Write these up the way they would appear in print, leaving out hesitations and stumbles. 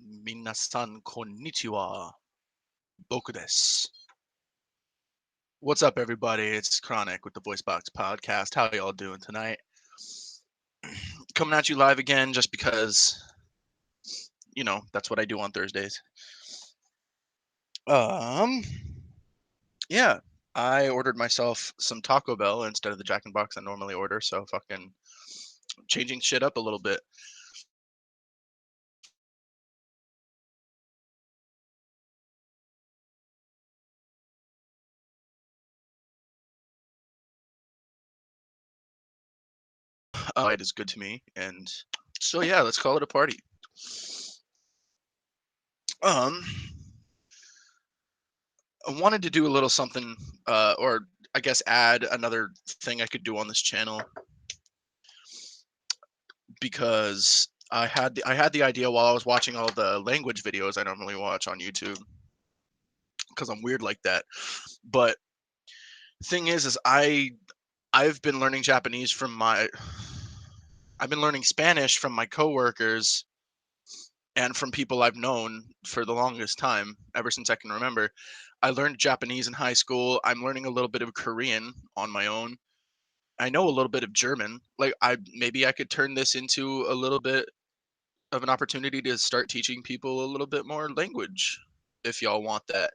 Minasan konnichiwa. Boku desu. What's up, everybody? It's Chronic with the Voice Box Podcast. How y'all doing tonight? Coming at you live again just because, that's what I do on Thursdays. Um, yeah, I ordered myself some Taco Bell instead of the Jack in the Box I normally order, so fucking changing shit up a little bit. It is good to me, and so yeah, let's call it a party. Um, I wanted to do a little something, or I guess add another thing I could do on this channel because I had the idea while I was watching all the language videos I normally watch on YouTube because I'm weird like that. But thing is I've been learning Japanese from my I've been learning Spanish from my coworkers and from people I've known for the longest time, ever since I can remember. I learned Japanese in high school. I'm learning a little bit of Korean on my own. I know a little bit of German. Like I could turn this into a little bit of an opportunity to start teaching people a little bit more language if y'all want that.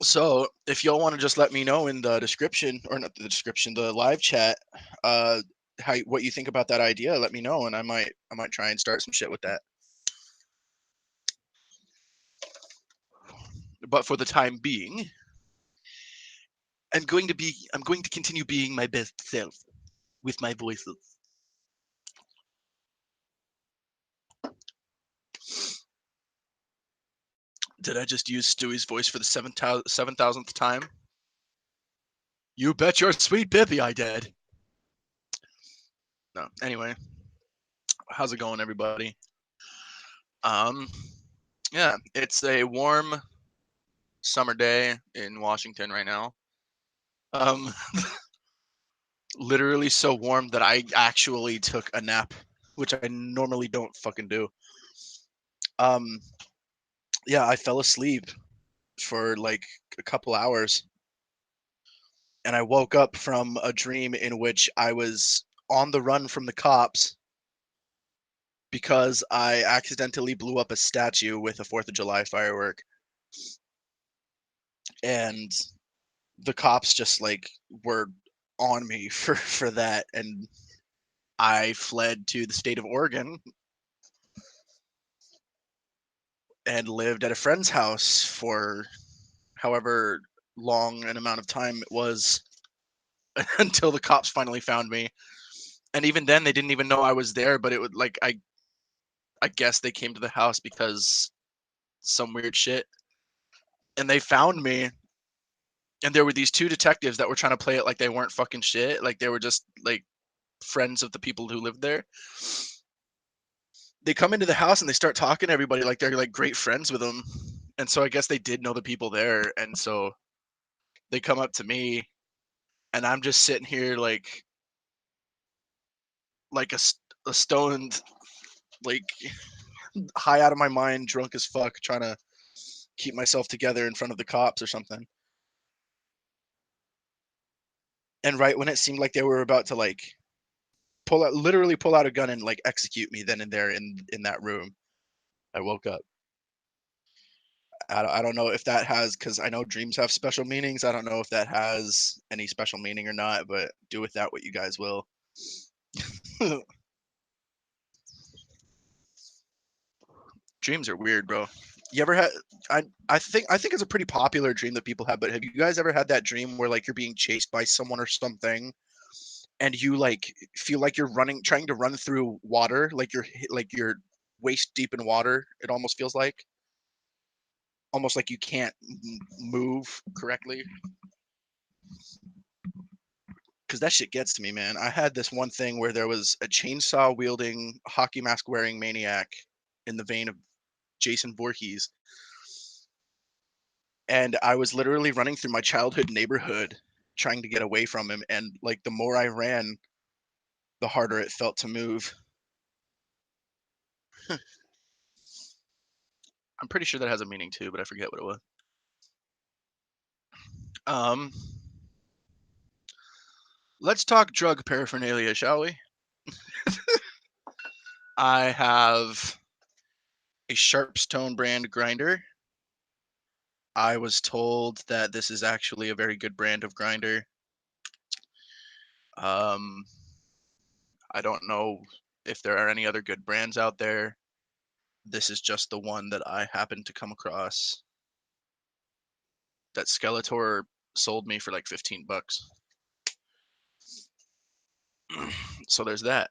So, if y'all want to just let me know in the description or not the description, the live chat, uh what you think about that idea, let me know and I might try and start some shit with that. But for the time being, I'm going to continue being my best self with my voices. Did I just use Stewie's voice for the 7,000th time? You bet your sweet bippy I did. No. Anyway, how's it going, everybody? Um, yeah, it's a warm summer day in Washington right now. Um, literally so warm that I actually took a nap, which I normally don't fucking do. Um, yeah, I fell asleep for like a couple hours and I woke up from a dream in which I was on the run from the cops because I accidentally blew up a statue with a 4th of July firework. And the cops just like were on me for that, and I fled to the state of Oregon and lived at a friend's house for however long an amount of time it was until the cops finally found me. And even then they didn't even know I was there, but it would like I guess they came to the house because some weird shit, and they found me, and there were these two detectives that were trying to play it like they weren't fucking shit, like they were just like friends of the people who lived there. They come into the house and they start talking to everybody like they're like great friends with them. And so I guess they did know the people there. And so they come up to me and I'm just sitting here like a stoned, like high out of my mind, drunk as fuck, trying to keep myself together in front of the cops or something. And right when it seemed like they were about to like literally pull out a gun and like execute me then and there in that room, I woke up. I don't know if that has, because I know dreams have special meanings. I don't know if that has any special meaning or not, but do with that what you guys will. Dreams are weird, bro. You ever had? I think it's a pretty popular dream that people have. But have you guys ever had that dream where like you're being chased by someone or something, and you like feel like you're running, trying to run through water, like you're waist deep in water. It almost feels like almost like you can't move correctly. Because that shit gets to me, man. I had this one thing where there was a chainsaw wielding, hockey mask wearing maniac in the vein of Jason Voorhees. And I was literally running through my childhood neighborhood trying to get away from him. And like the more I ran, the harder it felt to move. I'm pretty sure that has a meaning too, but I forget what it was. Um, let's talk drug paraphernalia, shall we? I have a Sharpstone brand grinder. I was told that this is actually a very good brand of grinder. Um, I don't know if there are any other good brands out there. This is just the one that I happened to come across that Skeletor sold me for like 15 bucks. So there's that.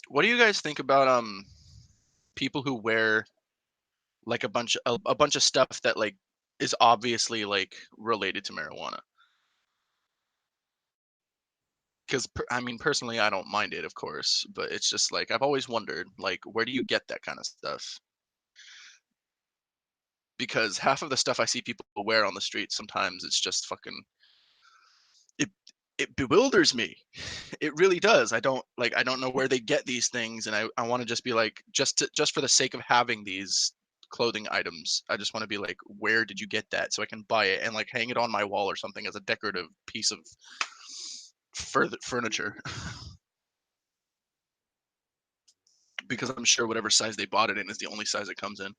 What do you guys think about people who wear like a bunch of stuff that like is obviously like related to marijuana? Because I mean, personally, I don't mind it, of course, but it's just like I've always wondered, like, where do you get that kind of stuff? Because half of the stuff I see people wear on the street, sometimes it's just fucking it. It bewilders me. It really does. I don't know where they get these things, and I want to just be like, just for the sake of having these clothing items, I just want to be like, where did you get that, so I can buy it and like hang it on my wall or something as a decorative piece of furniture. Because I'm sure whatever size they bought it in is the only size it comes in.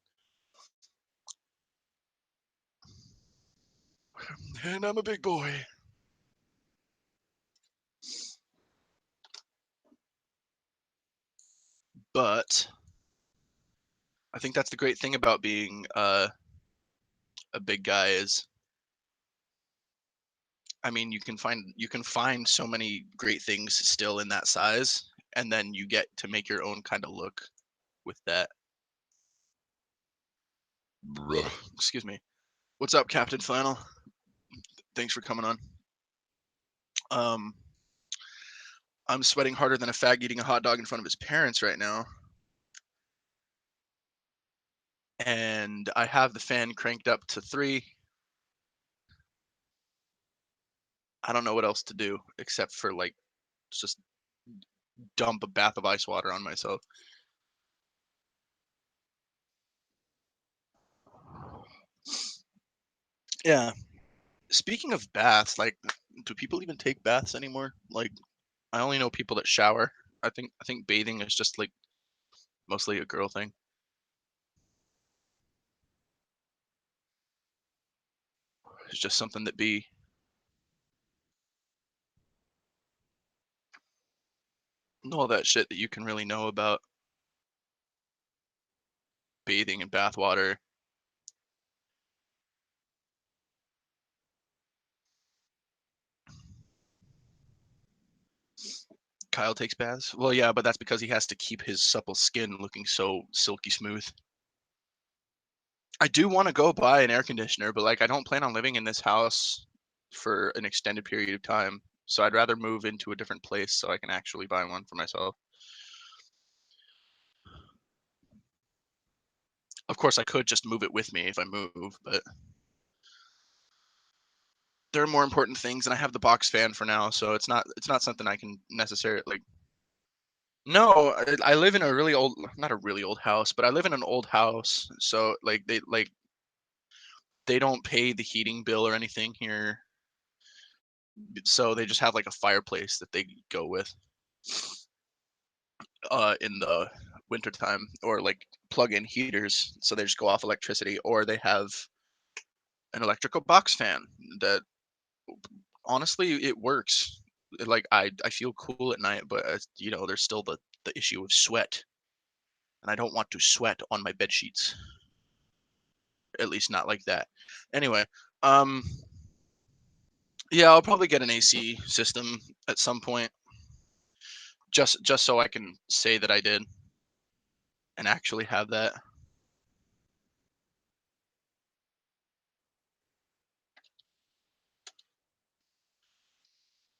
And I'm a big boy. But I think that's the great thing about being a big guy is, I mean, you can find so many great things still in that size, and then you get to make your own kind of look with that. Bruh. Excuse me. What's up, Captain Flannel? Thanks for coming on. Um, I'm sweating harder than a fag eating a hot dog in front of his parents right now, and I have the fan cranked up to 3. I don't know what else to do except for like just dump a bath of ice water on myself. Yeah. Speaking of baths, like, do people even take baths anymore? Like, I only know people that shower. I think bathing is just like mostly a girl thing. It's just something that be all that shit that you can really know about bathing and bath water. Kyle takes baths. Well, yeah, but that's because he has to keep his supple skin looking so silky smooth. I do want to go buy an air conditioner, but like I don't plan on living in this house for an extended period of time. So I'd rather move into a different place so I can actually buy one for myself. Of course, I could just move it with me if I move, but there are more important things, and I have the box fan for now, so it's not something I can necessarily like. No, I live in a really old, not a really old house, but I live in an old house, so like they don't pay the heating bill or anything here, so they just have like a fireplace that they go with in the wintertime, or like plug-in heaters, so they just go off electricity, or they have an electrical box fan that honestly it works. Like I feel cool at night, but you know, there's still the issue of sweat, and I don't want to sweat on my bed sheets, at least not like that. Anyway, um yeah, I'll probably get an AC system at some point, just so I can say that I did and actually have that.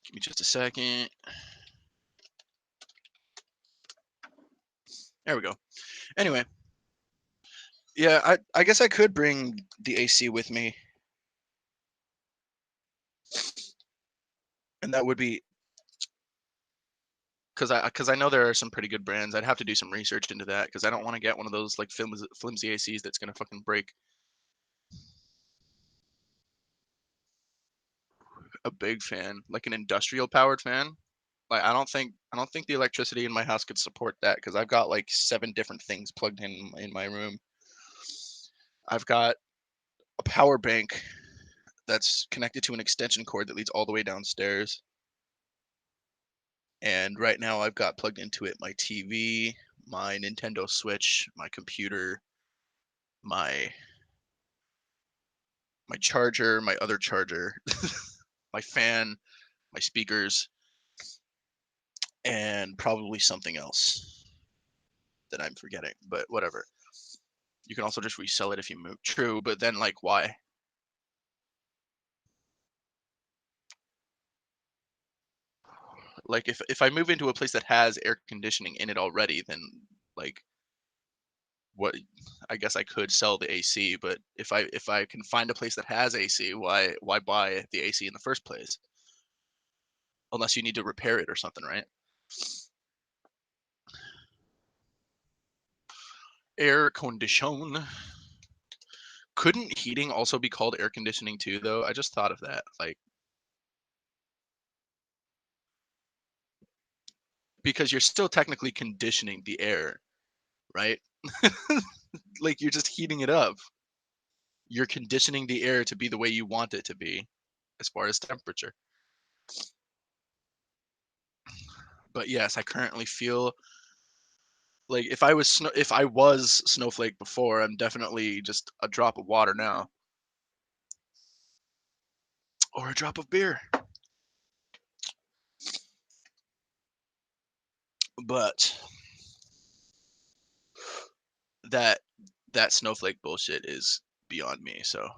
Give me just a second. There we go. Anyway, yeah, I guess I could bring the AC with me, and that would be Because I know there are some pretty good brands. I'd have to do some research into that because I don't want to get one of those like flimsy ACs that's gonna fucking break. A big fan, like an industrial powered fan. Like I don't think the electricity in my house could support that because I've got like 7 different things plugged in my room. I've got a power bank that's connected to an extension cord that leads all the way downstairs. And right now I've got plugged into it my TV, my Nintendo Switch, my computer, my my charger, my other charger, my fan, my speakers, and probably something else that I'm forgetting, but whatever. You can also just resell it if you move. True, but then like why? Like if I move into a place that has air conditioning in it already, then like what I guess I could sell the AC, but if I can find a place that has AC, why buy the AC in the first place? Unless you need to repair it or something, right? Air condition. Couldn't heating also be called air conditioning too, though? I just thought of that. Like, because you're still technically conditioning the air, right? Like, you're just heating it up. You're conditioning the air to be the way you want it to be as far as temperature. But yes, I currently feel like if I was Snowflake before, I'm definitely just a drop of water now or a drop of beer. But that that Snowflake bullshit is beyond me. So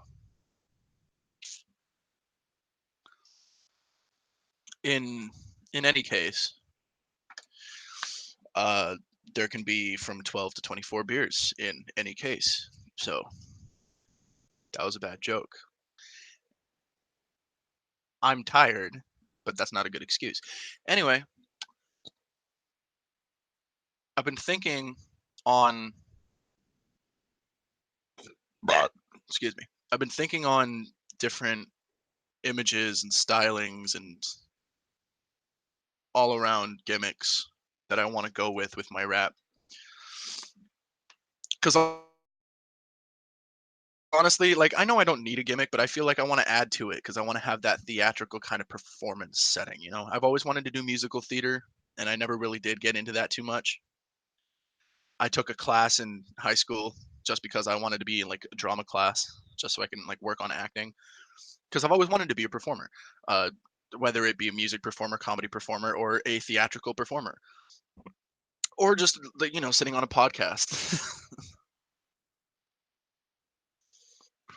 in in any case, uh, there can be from 12 to 24 beers in any case. So that was a bad joke. I'm tired, but that's not a good excuse. Anyway, I've been thinking on excuse me. I've been thinking on different images and stylings and all around gimmicks that I want to go with my rap. Because honestly, like I know I don't need a gimmick, but I feel like I want to add to it because I want to have that theatrical kind of performance setting. I've always wanted to do musical theater, and I never really did get into that too much. I took a class in high school just because I wanted to be in like a drama class, just so I can like work on acting. Because I've always wanted to be a performer, uh, whether it be a music performer, comedy performer, or a theatrical performer, or just like sitting on a podcast.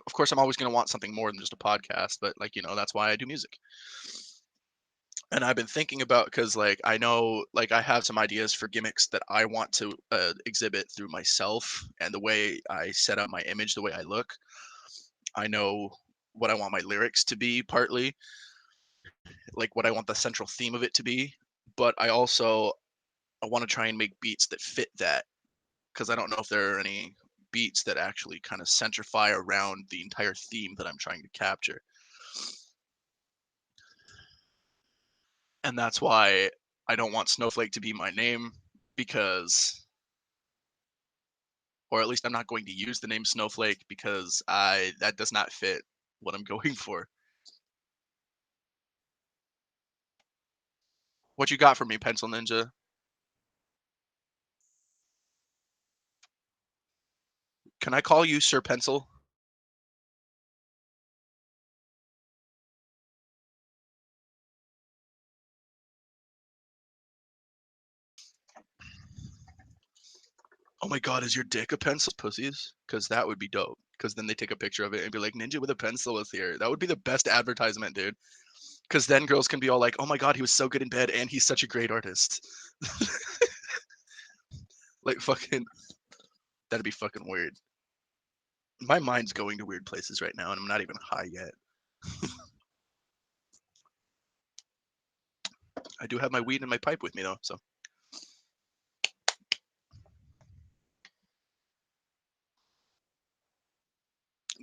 Of course, I'm always going to want something more than just a podcast, but like that's why I do music. And I've been thinking about because like I know like I have some ideas for gimmicks that I want to exhibit through myself and the way I set up my image, the way I look. I know what I want my lyrics to be partly, like what I want the central theme of it to be, but I want to try and make beats that fit that because I don't know if there are any beats that actually kind of centrify around the entire theme that I'm trying to capture. And that's why I don't want Snowflake to be my name because or at least I'm not going to use the name Snowflake because I that does not fit what I'm going for. What you got for me, Pencil Ninja? Can I call you Sir Pencil? Oh my god, is your dick a pencil, pussies? Because that would be dope. Because then they take a picture of it and be like, Ninja with a pencil is here. That would be the best advertisement, dude. Because then girls can be all like, oh my god, he was so good in bed and he's such a great artist. Like, fucking, that'd be fucking weird. My mind's going to weird places right now and I'm not even high yet. I do have my weed and my pipe with me though, so.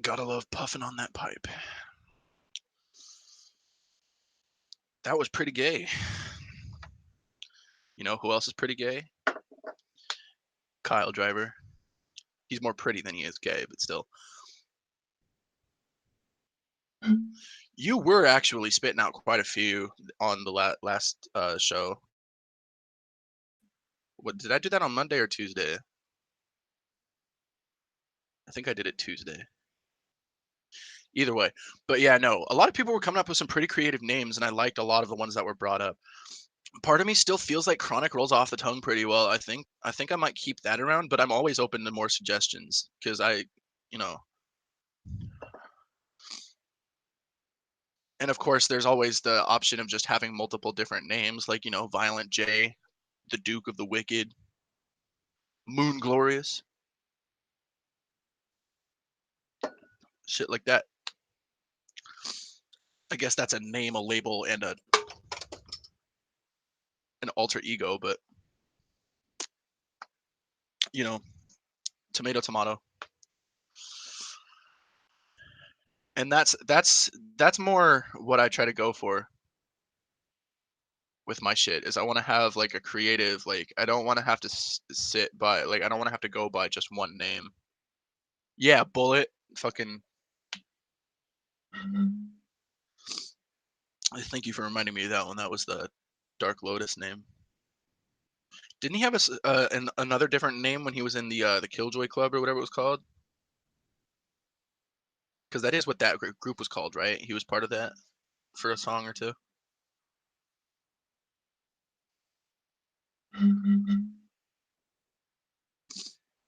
Gotta love puffing on that pipe. That was pretty gay. You know who else is pretty gay? Kyle Driver. He's more pretty than he is gay, but still. You were actually spitting out quite a few on the last show. What did I do that on Monday or Tuesday? I think I did it Tuesday. Either way, but yeah, no, a lot of people were coming up with some pretty creative names, and I liked a lot of the ones that were brought up. Part of me still feels like Chronic rolls off the tongue pretty well. I think I might keep that around, but I'm always open to more suggestions because you know, and of course, there's always the option of just having multiple different names, like Violent J, the Duke of the Wicked, Moon Glorious, shit like that. I guess that's a name, a label, and an alter ego, but you know, tomato, tomato. And that's more what I try to go for with my shit is I want to have like a creative, like I don't want to have to sit by, like I don't want to have to go by just one name. Yeah, Bullet, fucking. Thank you for reminding me of that one. That was the Dark Lotus name. Didn't he have another different name when he was in the Killjoy Club or whatever it was called? Because that is what that group was called, right? He was part of that for a song or two.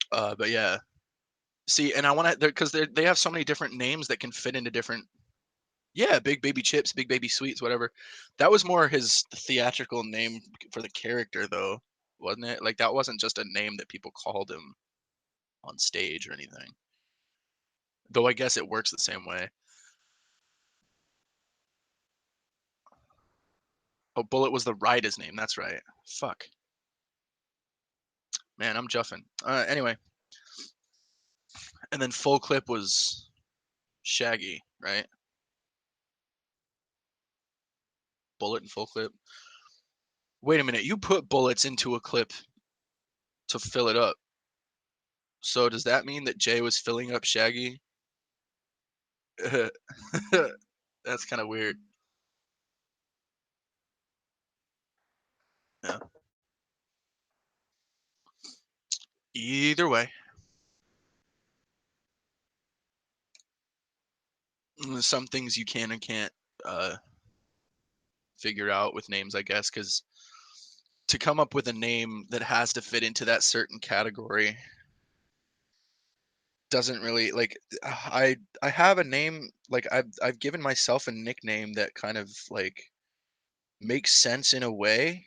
But yeah, see, and I want to, because they have so many different names that can fit into different. Yeah, Big Baby Chips, Big Baby Sweets, whatever. That was more his theatrical name for the character, though, wasn't it? Like that wasn't just a name that people called him on stage or anything. Though I guess it works the same way. Oh, Bullet was the Ryda's name. That's right. Fuck. Man, I'm juffing. Anyway, and then Full Clip was Shaggy, right? Bullet and Full Clip. Wait a minute. You put bullets into a clip to fill it up. So does that mean that Jay was filling up Shaggy? That's kind of weird. Yeah. Either way, some things you can and can't uh, figure out with names, I guess, because to come up with a name that has to fit into that certain category doesn't really like. I have a name, like I've given myself a nickname that kind of like makes sense in a way,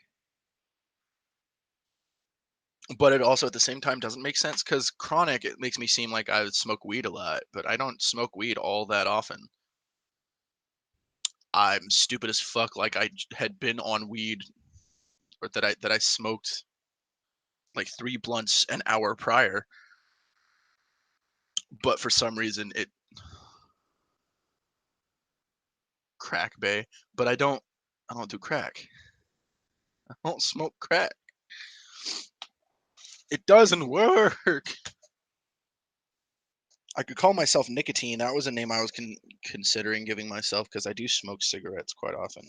but it also at the same time doesn't make sense because Chronic, it makes me seem like I would smoke weed a lot, but I don't smoke weed all that often. I'm stupid as fuck, like had been on weed, or that I smoked like 3 blunts an hour prior, but for some reason it crack bay. But I don't do crack. I don't smoke crack. It doesn't work. I could call myself Nicotine. That was a name I was considering giving myself because I do smoke cigarettes quite often.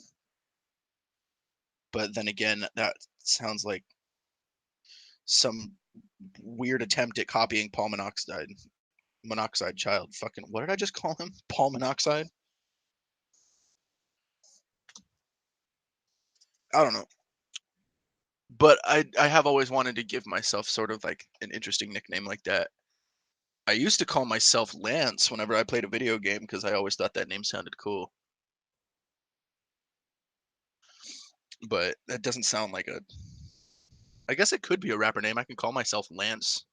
But then again, that sounds like some weird attempt at copying Paul Monoxide. Monoxide Child. Fucking, what did I just call him? Paul Monoxide? I don't know. But I have always wanted to give myself sort of like an interesting nickname like that. I used to call myself Lance whenever I played a video game because I always thought that name sounded cool. But that doesn't sound like a. I guess it could be a rapper name. I can call myself Lance,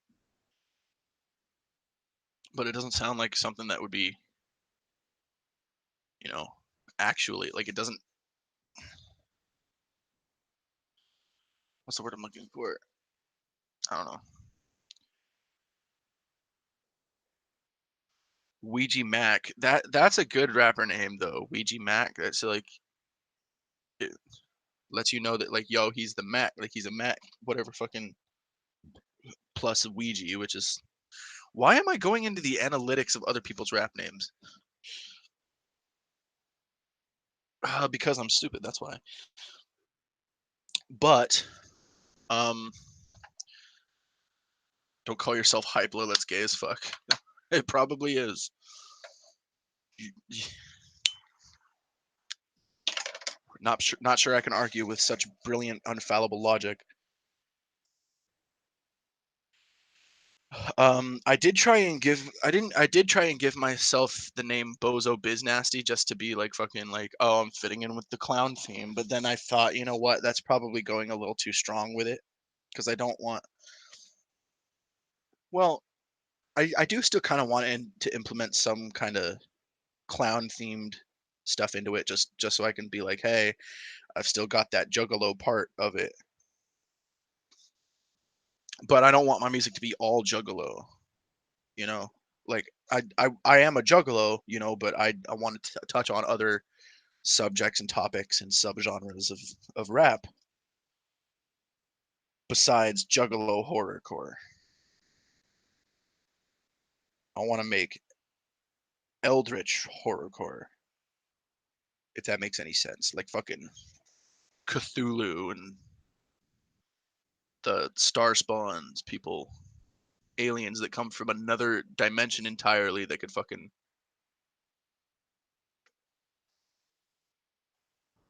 but it doesn't sound like something that would be, you know, actually like it doesn't. What's the word I'm looking for? I don't know. Ouija Mac. That's a good rapper name though. Ouija Mac. That's like it lets you know that like yo, he's the Mac. Like he's a Mac. Whatever fucking plus Ouija, which is why am I going into the analytics of other people's rap names? Because I'm stupid. That's why. But um, don't call yourself Hypla. That's gay as fuck. It probably is. Not sure I can argue with such brilliant, unfallible logic. I did try and give I did try and give myself the name Bozo Biznasty just to be like fucking like, oh, I'm fitting in with the clown theme. But then I thought, you know what, that's probably going a little too strong with it because I don't want. Well, I do still kind of want to implement some kind of clown themed stuff into it, just so I can be like, hey, I've still got that juggalo part of it, but I don't want my music to be all juggalo. You know, like I am a juggalo, but I want to touch on other subjects and topics and subgenres of rap besides juggalo horrorcore. I want to make eldritch horrorcore, if that makes any sense, like fucking Cthulhu and the star spawns people, aliens that come from another dimension entirely that could fucking,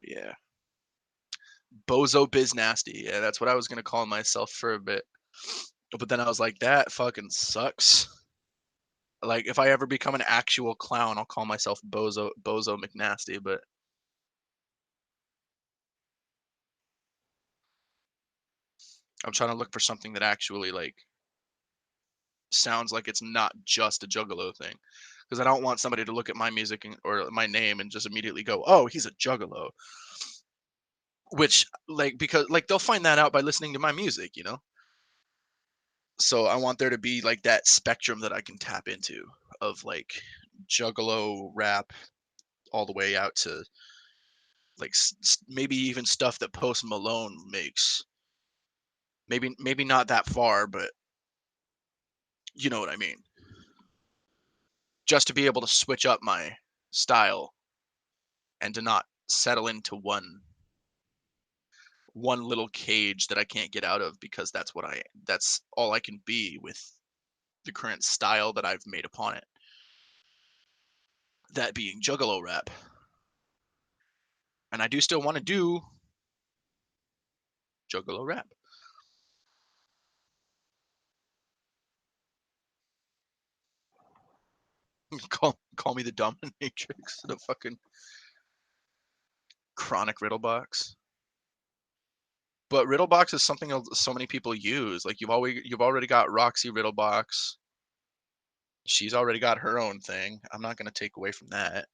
yeah. Bozo Biznasty. Yeah, that's what I was gonna call myself for a bit. But then I was like, that fucking sucks. Like if I ever become an actual clown, I'll call myself Bozo McNasty, but I'm trying to look for something that actually like sounds like it's not just a juggalo thing. Because I don't want somebody to look at my music or my name and just immediately go, "Oh, he's a juggalo." Which like because like they'll find that out by listening to my music. So I want there to be like that spectrum that I can tap into of like juggalo rap all the way out to like maybe even stuff that Post Malone makes. Maybe not that far, but you know what I mean. Just to be able to switch up my style and to not settle into one little cage that I can't get out of because that's all I can be with the current style that I've made upon it. That being juggalo rap. And I do still want to do juggalo rap. Call me the dominatrix, the fucking chronic Riddlebox. But Riddlebox is something so many people use. Like you've already got Roxy Riddlebox. She's already got her own thing. I'm not gonna take away from that.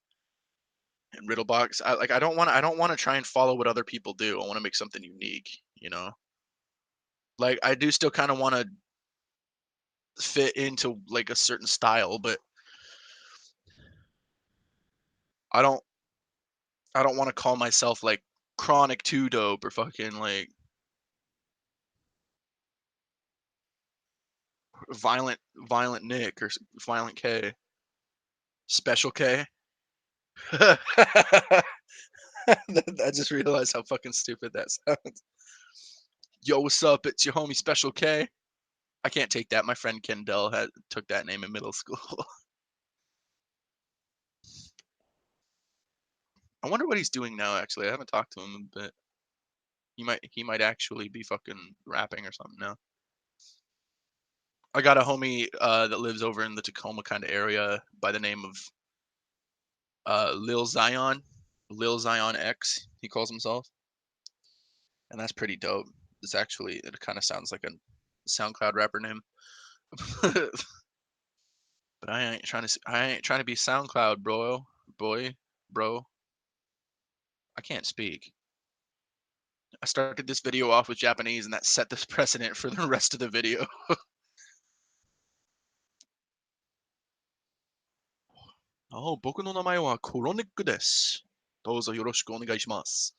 And Riddlebox, I don't want to try and follow what other people do. I want to make something unique. Like I do still kind of want to fit into like a certain style, but I don't I don't want to call myself like Chronic 2 Dope or fucking like Violent Nick or Violent K, Special K. I just realized how fucking stupid that sounds. Yo, what's up? It's your homie Special K. I can't take that. My friend Kendall took that name in middle school. I wonder what he's doing now. Actually, I haven't talked to him in a bit. He might actually be fucking rapping or something now. I got a homie that lives over in the Tacoma kind of area by the name of Lil Zion, Lil Zion X. He calls himself, and that's pretty dope. It kind of sounds like a SoundCloud rapper name. But I ain't trying to be SoundCloud, bro. I can't speak. I started this video off with Japanese, and that set this precedent for the rest of the video. Oh, 僕の名前はクロニックです。どうぞよろしくお願いします.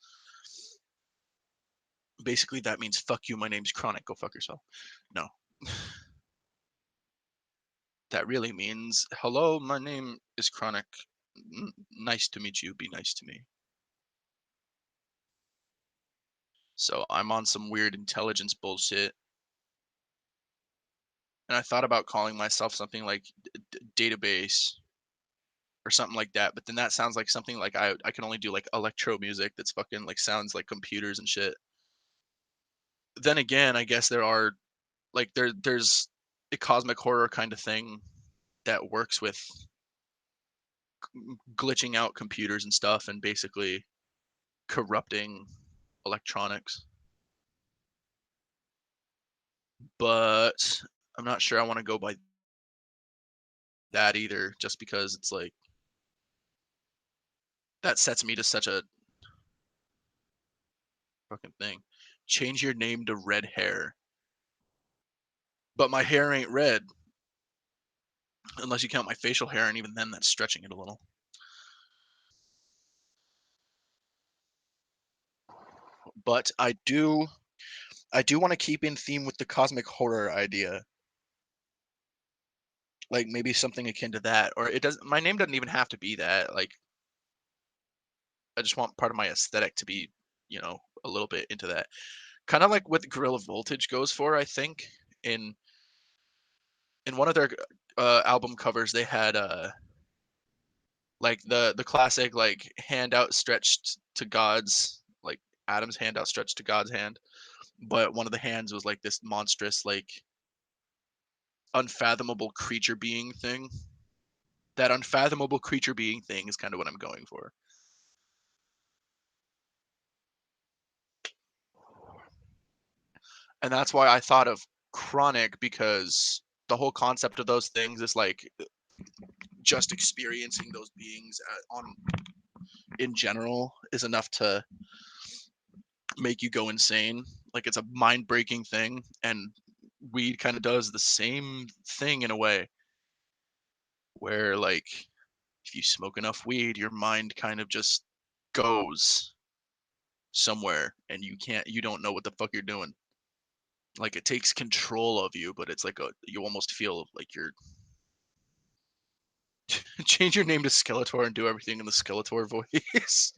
Basically, that means fuck you, my name's Chronic, go fuck yourself. No. That really means hello, my name is Chronic. Nice to meet you, be nice to me. So I'm on some weird intelligence bullshit. And I thought about calling myself something like database or something like that, but then that sounds like something like I can only do like electro music that's fucking like sounds like computers and shit. Then again, I guess there are like there's a cosmic horror kind of thing that works with glitching out computers and stuff and basically corrupting electronics. But I'm not sure I want to go by that either, just because it's like that sets me to such a fucking thing. Change your name to red hair. But my hair ain't red, unless you count my facial hair, and even then that's stretching it a little. But I do want to keep in theme with the cosmic horror idea. Like maybe something akin to that. Or it doesn't my name doesn't even have to be that. Like I just want part of my aesthetic to be, a little bit into that. Kind of like what Gorilla Voltage goes for, I think. In in one of their album covers, they had like the classic like hand outstretched to God's like Adam's hand outstretched to God's hand, but one of the hands was like this monstrous like unfathomable creature being thing. That unfathomable creature being thing is kind of what I'm going for. And that's why I thought of chronic, because the whole concept of those things is like just experiencing those beings on in general is enough to make you go insane. Like it's a mind-breaking thing, and weed kind of does the same thing in a way, where like if you smoke enough weed, your mind kind of just goes somewhere and you don't know what the fuck you're doing. Like it takes control of you, but it's like you almost feel like you're change your name to Skeletor and do everything in the Skeletor voice.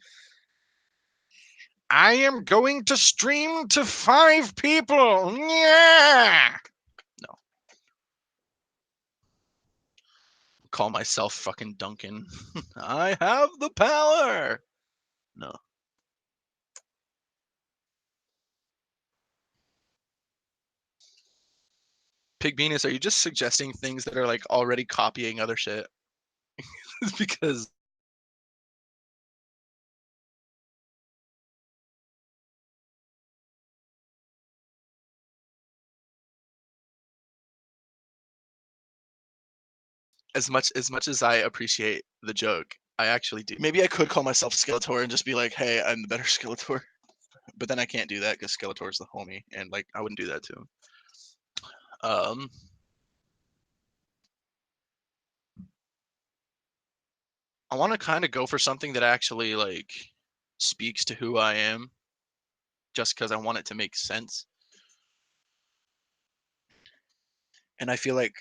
I am going to stream to 5 people. Yeah. No. Call myself fucking Duncan. I have the power. No. Pig Venus, are you just suggesting things that are like already copying other shit? Because as much as I appreciate the joke, I actually do. Maybe I could call myself Skeletor and just be like, "Hey, I'm the better Skeletor." But then I can't do that because Skeletor's the homie, and like I wouldn't do that to him. Um, I want to kind of go for something that actually like speaks to who I am, just because I want it to make sense. And I feel like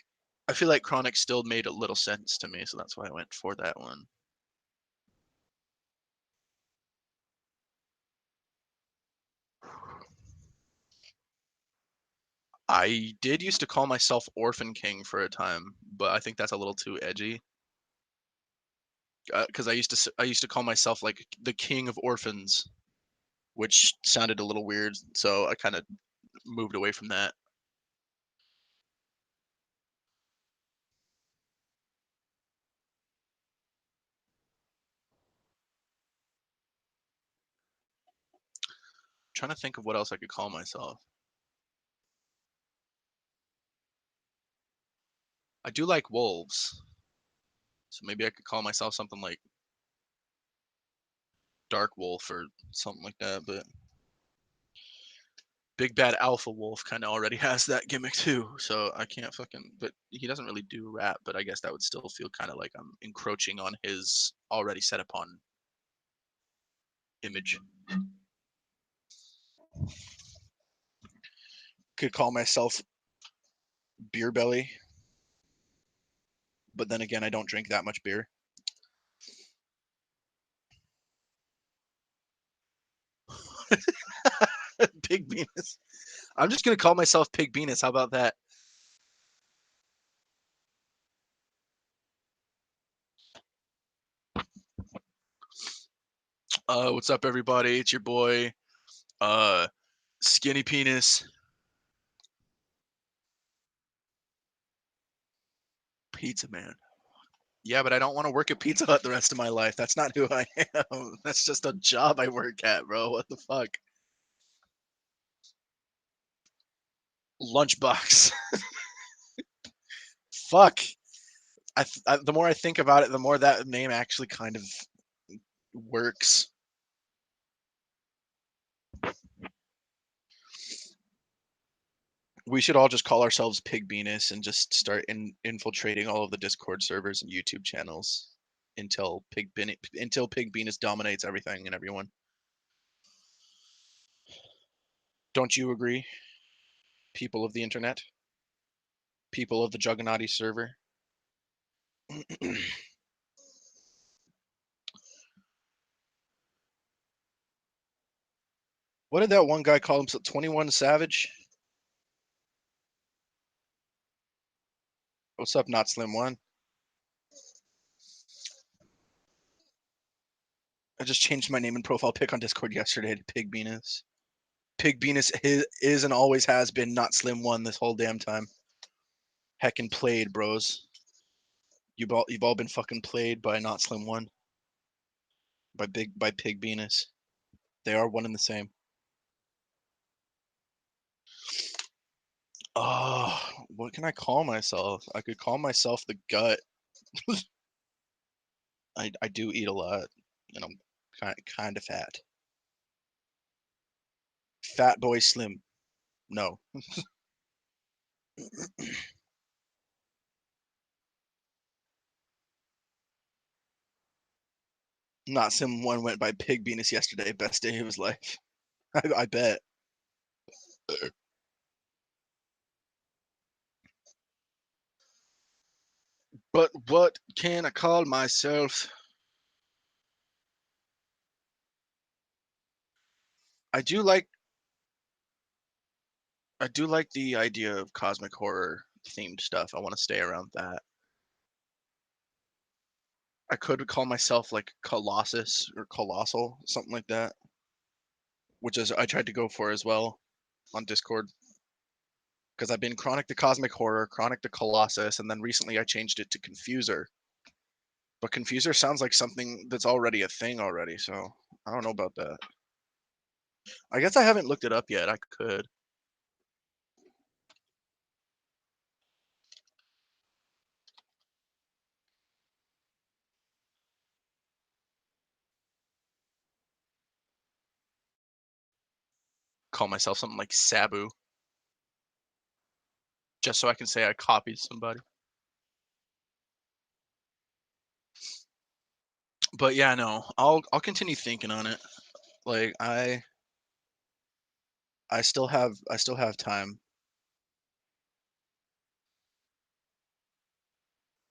Chronic still made a little sense to me, so that's why I went for that one. I did used to call myself Orphan King for a time, but I think that's a little too edgy. Because I used to call myself like the King of Orphans, which sounded a little weird, so I kind of moved away from that. Trying to think of what else I could call myself. I do like wolves, so maybe I could call myself something like Dark Wolf or something like that. But Big Bad Alpha Wolf kind of already has that gimmick too, so I can't fucking. But he doesn't really do rap, but I guess that would still feel kind of like I'm encroaching on his already set upon image. Could call myself Beer Belly, but then again, I don't drink that much beer. Pig Venus. I'm just gonna call myself Pig Venus. How about that? What's up, everybody? It's your boy, Skinny Penis, Pizza Man. Yeah, but I don't want to work at Pizza Hut the rest of my life. That's not who I am. That's just a job I work at, bro. What the fuck? Lunchbox. Fuck. The more I think about it, the more that name actually kind of works. We should all just call ourselves Pig Venus and just start infiltrating all of the Discord servers and YouTube channels until Pig Venus dominates everything and everyone. Don't you agree, people of the internet? People of the Juggernaut server? What did that one guy call himself? 21 Savage? What's up, Not Slim One? I just changed my name and profile pic on Discord yesterday to Pig Venus. Pig Venus is and always has been Not Slim One this whole damn time. Heckin' played, bros. You've all been fucking played by Not Slim One. By Pig Venus. They are one and the same. Oh, what can I call myself? I could call myself the Gut. I do eat a lot, and I'm kind of fat. Fat Boy Slim. No. Not Slim One went by Pig Venus yesterday. Best day of his life. I bet. But what can I call myself? I do like the idea of cosmic horror themed stuff. I want to stay around that. I could call myself like Colossus or Colossal, something like that, which is I tried to go for as well on Discord because I've been Chronic the Cosmic Horror, Chronic the Colossus, and then recently I changed it to Confuser. But Confuser sounds like something that's already a thing already, so I don't know about that. I guess I haven't looked it up yet. I could call myself something like Sabu, just so I can say I copied somebody. But yeah, no, I'll continue thinking on it. Like I still have time.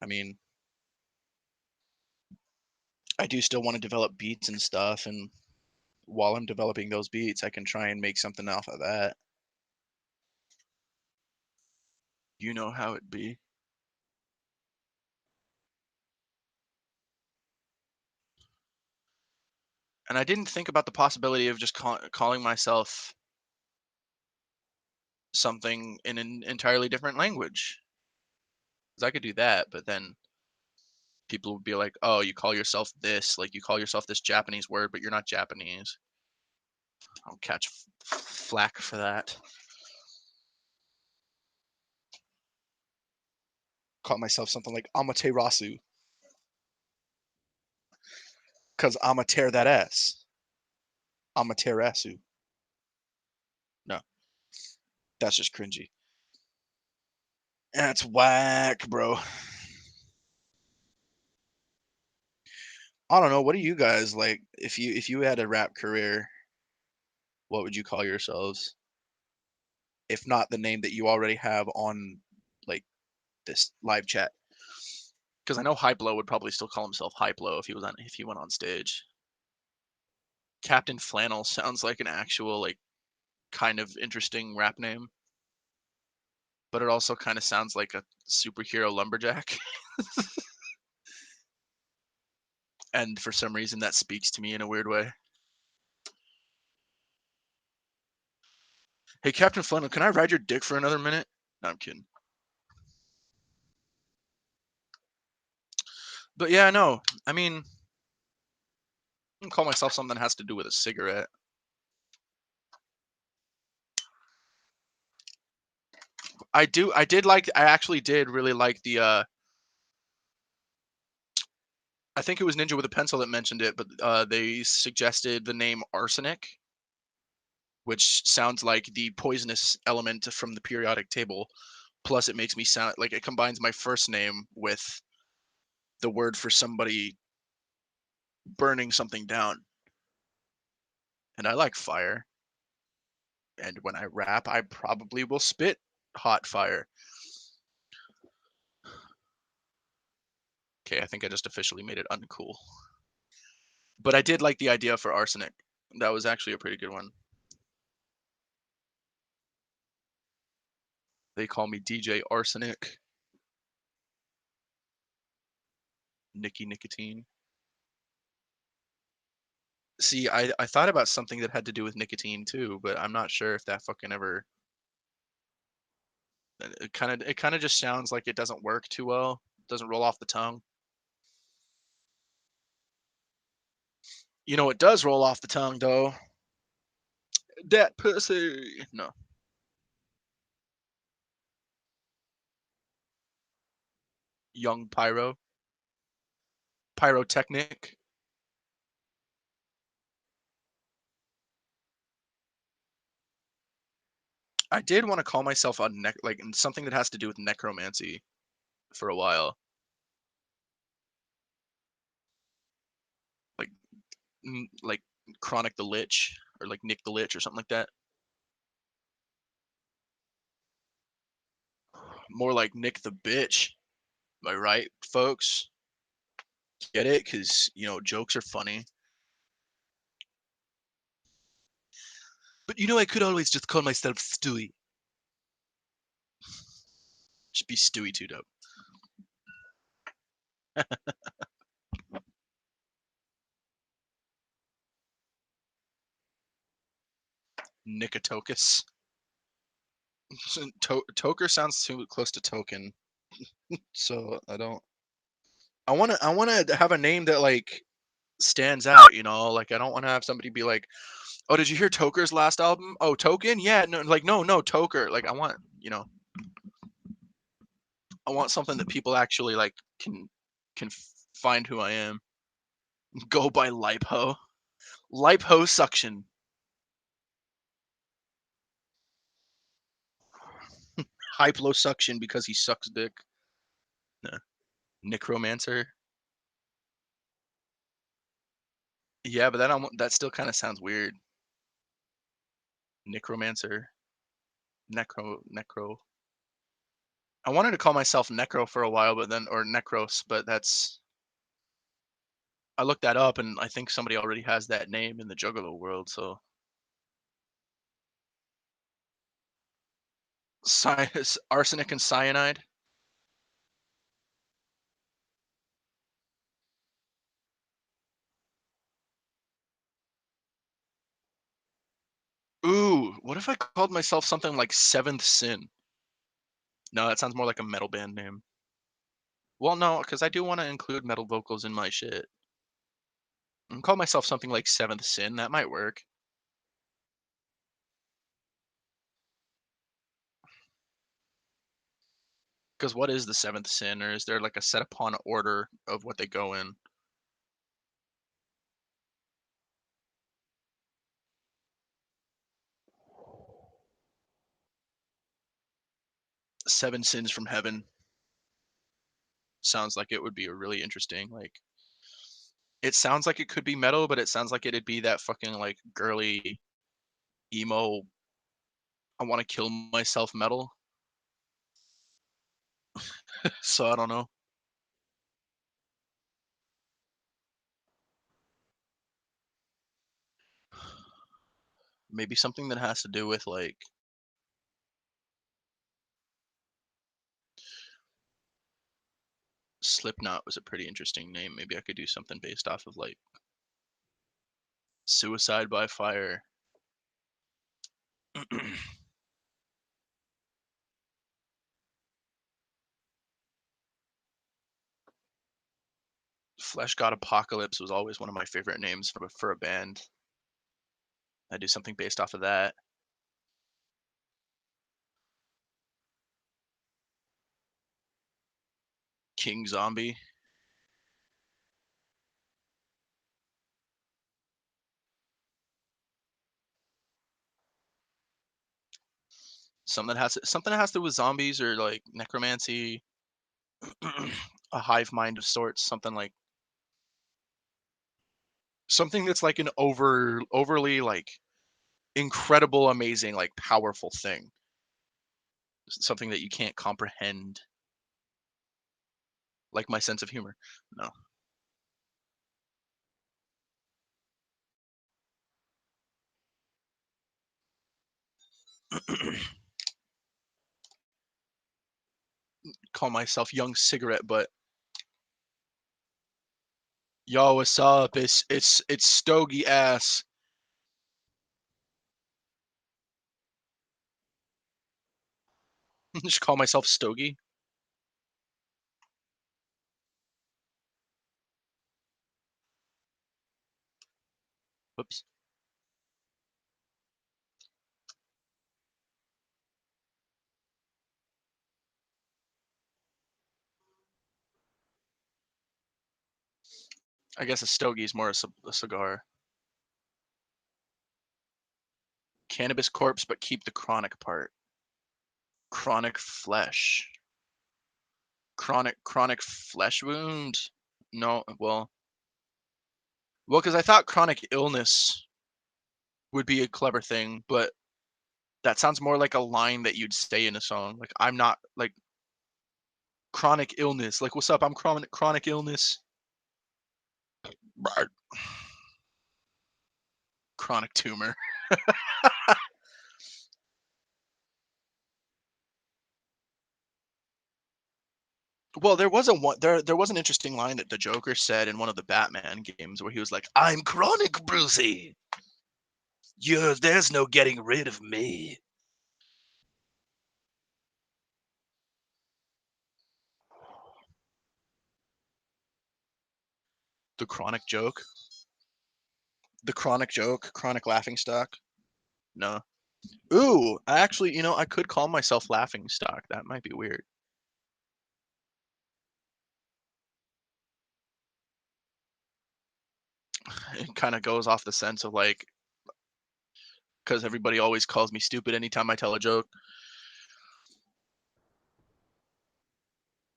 I mean, I do still want to develop beats and stuff, and while I'm developing those beats, I can try and make something off of that. You know how it be. And I didn't think about the possibility of just calling myself something in an entirely different language. Because I could do that, but then people would be like, "Oh, you call yourself this, like you call yourself this Japanese word, but you're not Japanese." I'll catch flack for that. Call myself something like Amaterasu, because I'ma tear that ass. Amaterasu. No. That's just cringy. That's whack, bro. I don't know. What do you guys like? If you had a rap career, what would you call yourselves? If not the name that you already have on like this live chat. Because I know Hyplo would probably still call himself Hyplo if he went on stage. Captain Flannel sounds like an actual like kind of interesting rap name, but it also kind of sounds like a superhero lumberjack. And for some reason that speaks to me in a weird way. Hey, Captain Flannel, can I ride your dick for another minute? No, I'm kidding. But yeah, no. I mean, I can call myself something that has to do with a cigarette. I actually did really like the I think it was Ninja with a Pencil that mentioned it, but they suggested the name arsenic, which sounds like the poisonous element from the periodic table. Plus, it makes me sound like it combines my first name with the word for somebody burning something down. And I like fire. And when I rap, I probably will spit hot fire. Okay, I think I just officially made it uncool. But I did like the idea for arsenic. That was actually a pretty good one. They call me DJ Arsenic, Nicky Nicotine. See, I thought about something that had to do with nicotine too, but I'm not sure if that fucking ever. It kind of just sounds like it doesn't work too well. Doesn't roll off the tongue. You know, it does roll off the tongue though. That pussy. No, young pyrotechnic. I did want to call myself a like something that has to do with necromancy for a while, like like Chronic the Lich or like Nick the Lich or something like that. More like Nick the Bitch. Am I right, folks? Get it? Because jokes are funny. But I could always just call myself Stewie. Just be Stewie too dope. Nicotocus. Toker sounds too close to token, so I don't. I want to have a name that like stands out. Like I don't want to have somebody be like, "Oh, did you hear Toker's last album? Oh, Token? Yeah, no, like no, Toker. Like I want something that people actually like can find who I am. Go by Lipo. Lipo suction. Hyplosuction because he sucks dick. No. Necromancer. Yeah, but that still kind of sounds weird. Necromancer. Necro. I wanted to call myself Necro for a while, but then or Necros, but I looked that up and I think somebody already has that name in the Juggalo world. So arsenic and cyanide. Ooh, what if I called myself something like Seventh Sin? No, that sounds more like a metal band name. Well, no, because I do want to include metal vocals in my shit. And call myself something like Seventh Sin. That might work. Because what is the seventh sin, or is there like a set upon order of what they go in? Seven Sins from Heaven sounds like it would be a really interesting, like it sounds like it could be metal, but it sounds like it'd be that fucking, like, girly, emo, I wanna kill myself metal. So, I don't know. Maybe something that has to do with, like Slipknot was a pretty interesting name. Maybe I could do something based off of, like, Suicide by Fire. Flesh God Apocalypse was always one of my favorite names for a band. I'd do something based off of that. King Zombie. Something that has to do with zombies or, like, necromancy, a hive mind of sorts, something that's like an overly, like, incredible, amazing, like, powerful thing. Something that you can't comprehend, like my sense of humor. No. Call myself Young Cigarette Butt. Yo, what's up? It's Stogie ass. Just call myself Stogie. Whoops. I guess a stogie is more a cigar. Cannabis corpse, but keep the chronic part. Chronic flesh. Chronic flesh wound. No, well, because I thought chronic illness would be a clever thing, but that sounds more like a line that you'd say in a song. Like I'm not like chronic illness. Like what's up? I'm chronic illness. Right. Chronic tumor. Well, there was an interesting line that the Joker said in one of the Batman games where he was like, "I'm chronic, Brucey. There's no getting rid of me." The chronic joke, chronic laughing stock. No. Ooh, I actually, I could call myself laughing stock. That might be weird. It kind of goes off the sense of like, because everybody always calls me stupid anytime I tell a joke,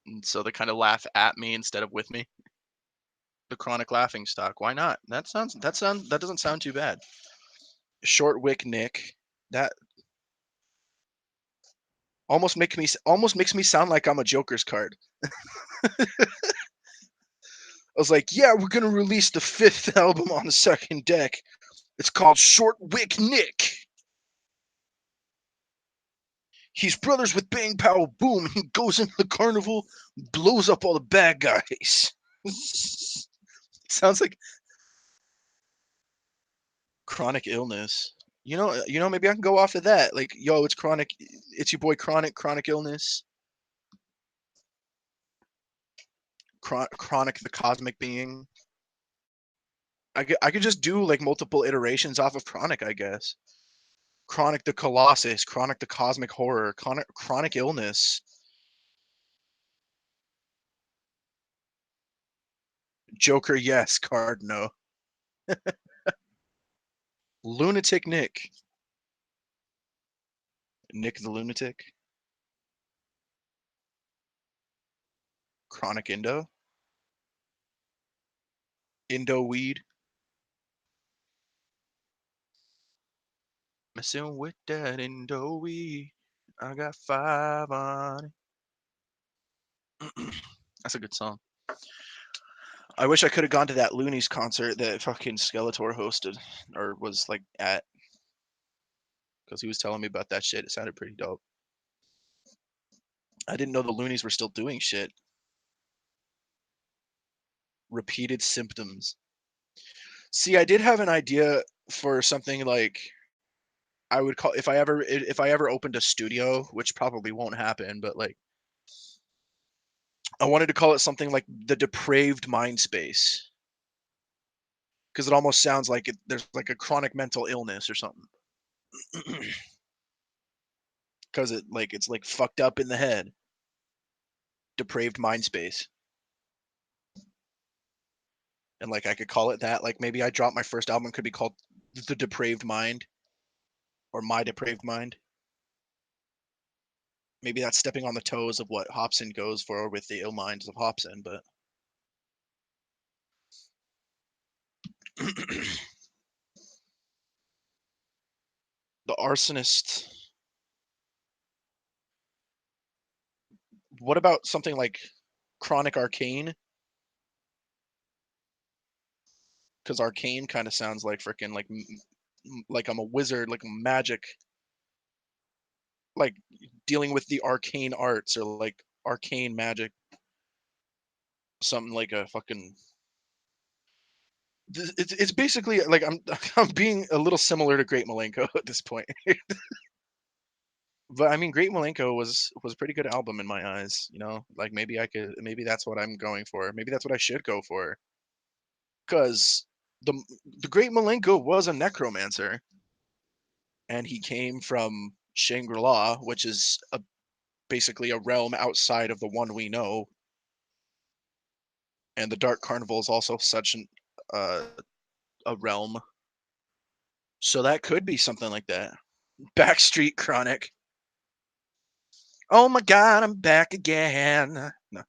and so they kind of laugh at me instead of with me. The chronic laughing stock. Why not? That doesn't sound too bad. Short wick Nick. That almost makes me sound like I'm a Joker's card. I was like, yeah, we're gonna release the fifth album on the second deck. It's called Short Wick Nick. He's brothers with Bang Pow Boom. He goes into the carnival, blows up all the bad guys. Sounds like chronic illness. Maybe I can go off of that. Like, yo, it's chronic. It's your boy Chronic illness. Chronic, the cosmic being. I could just do like multiple iterations off of Chronic, I guess. Chronic the Colossus, Chronic the Cosmic Horror, Chronic Illness, Joker, yes, card, no. Lunatic Nick. Nick the Lunatic. Chronic Indo? Indo weed? Messing with that Indo weed. I got 5 on it. That's a good song. I wish I could have gone to that Loonies concert that fucking Skeletor hosted or was like at, because he was telling me about that shit. It sounded pretty dope. I didn't know the Loonies were still doing shit. Repeated symptoms. See, I did have an idea for something like I would call if I ever opened a studio, which probably won't happen, but like I wanted to call it something like the depraved mind space because it almost sounds like there's like a chronic mental illness or something. Because it's like fucked up in the head. Depraved mind space. And like I could call it that. Like maybe I dropped my first album could be called The Depraved Mind or My Depraved Mind. Maybe that's stepping on the toes of what Hobson goes for with the ill minds of Hobson, but the arsonist. What about something like Chronic Arcane? Because Arcane kind of sounds like freaking like I'm a wizard, like magic, like dealing with the arcane arts or like arcane magic, something like a fucking. It's basically like I'm I'm being a little similar to Great Milenko at this point. But I mean, Great Milenko was a pretty good album in my eyes. You know, like maybe that's what I'm going for. Maybe that's what I should go for. Because the the Great Milenko was a necromancer, and he came from Shangri-La, which is basically a realm outside of the one we know. And the Dark Carnival is also such uh, a realm. So that could be something like that. Backstreet Chronic. Oh my God, I'm back again. No.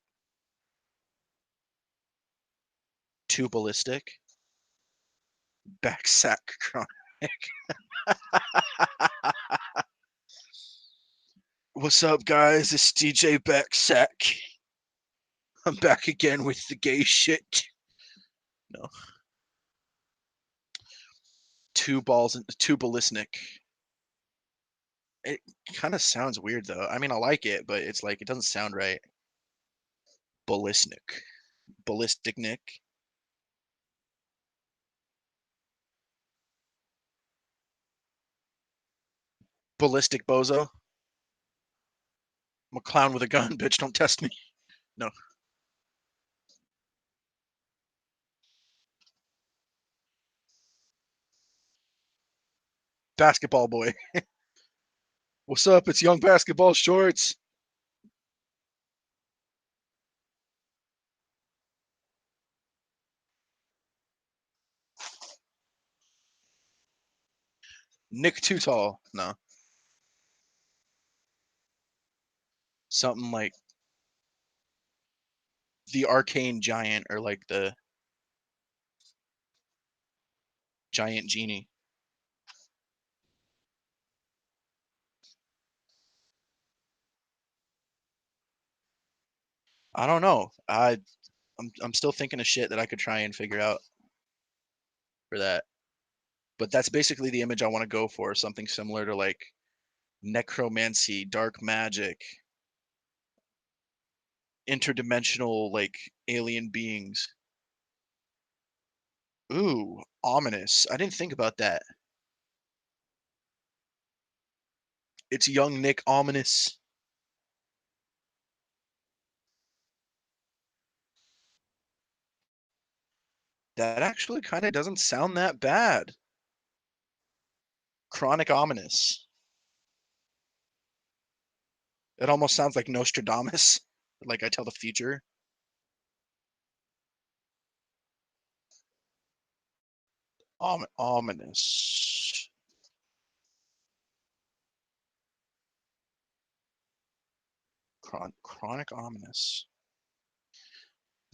Too Ballistic. Backsack Chronic. What's up, guys? It's DJ Backsack. I'm back again with the gay shit. No. Two balls and Too Ballistic. It kind of sounds weird though. I mean, I like it, but it's like it doesn't sound right. Ballistic. Ballistic Nick. Ballistic Bozo. I'm a clown with a gun, bitch. Don't test me. No. Basketball boy. What's up? It's Young Basketball Shorts. Nick Too Tall. No. Something like the Arcane Giant or like the Giant Genie. I don't know. I'm still thinking of shit that I could try and figure out for that. But that's basically the image I want to go for. Something similar to like necromancy, dark magic, interdimensional like alien beings. Ooh, ominous. I didn't think about that. It's young Nick Ominous. That actually kind of doesn't sound that bad. Chronic Ominous. It almost sounds like Nostradamus. Like I tell the future. Ominous. Chronic Ominous.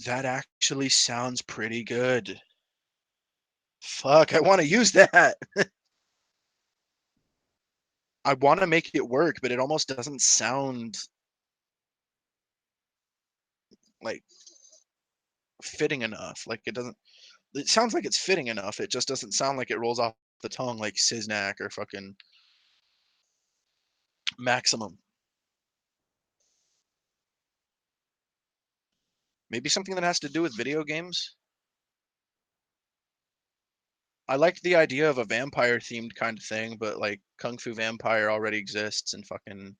That actually sounds pretty good. Fuck, I want to use that. I want to make it work, but it almost doesn't sound like fitting enough. Like it doesn't. It sounds like it's fitting enough. It just doesn't sound like it rolls off the tongue like Siznak or fucking Maximum. Maybe something that has to do with video games. I like the idea of a vampire themed kind of thing, but like Kung Fu Vampire already exists and fucking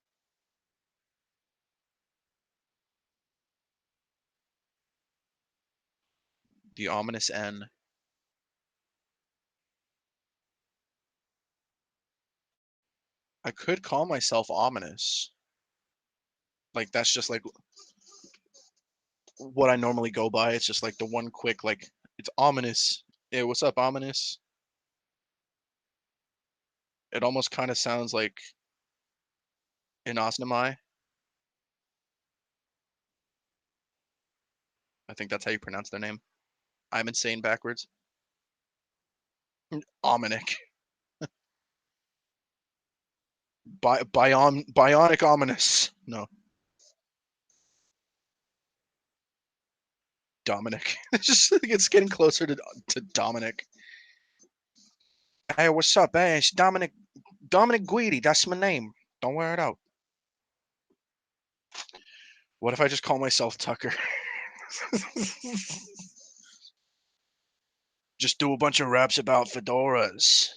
the ominous N. I could call myself ominous. Like that's just like what I normally go by. It's just like the one quick like it's ominous. Hey, what's up, ominous? It almost kind of sounds like in Osnamai. I think that's how you pronounce their name. I'm insane backwards. Ominic. Bionic ominous. No, Dominic. It's getting closer to Dominic. Hey, what's up? Hey, it's Dominic Guidi. That's my name. Don't wear it out. What if I just call myself Tucker? Just do a bunch of raps about fedoras.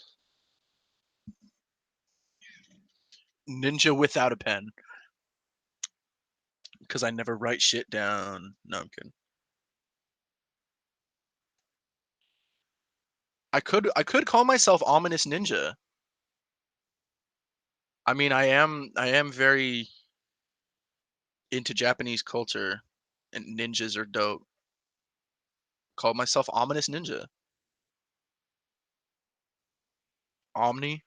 Ninja without a pen. Because I never write shit down. No, I'm kidding. I could call myself Ominous Ninja. I mean, I am very into Japanese culture, and ninjas are dope. Call myself Ominous Ninja. Omni,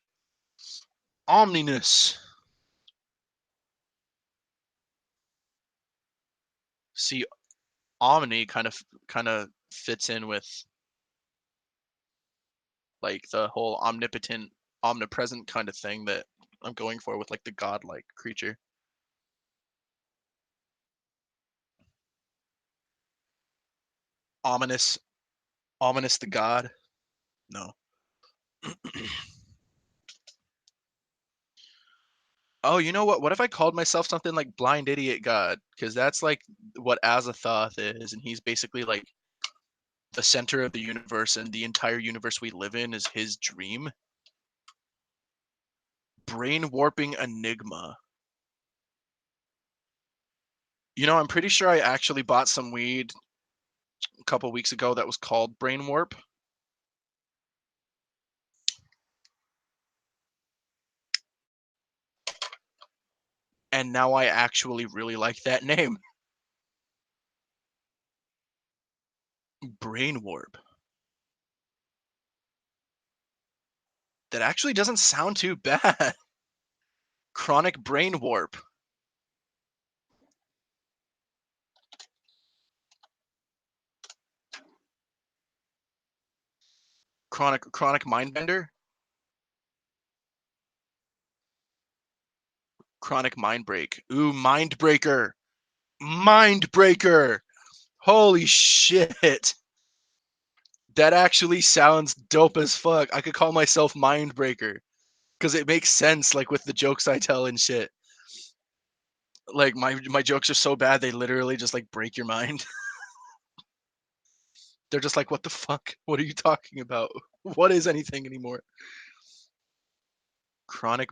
Omniness. See, Omni kind of fits in with like the whole omnipotent, omnipresent kind of thing that I'm going for with like the godlike creature. Ominous, ominous the god. No. Oh, you know what? What if I called myself something like Blind Idiot God? Because that's like what Azathoth is, and he's basically like the center of the universe, and the entire universe we live in is his dream. Brain warping enigma. You know, I'm pretty sure I actually bought some weed a couple weeks ago that was called Brain Warp, and now I actually really like that name. Brain Warp. That actually doesn't sound too bad. Chronic brain warp. Chronic mind bender. Chronic mind break. Ooh, mind breaker. Mind breaker. Holy shit. That actually sounds dope as fuck. I could call myself mind breaker because it makes sense like with the jokes I tell and shit. Like my jokes are so bad they literally just like break your mind. They're just like, what the fuck? What are you talking about? What is anything anymore? Chronic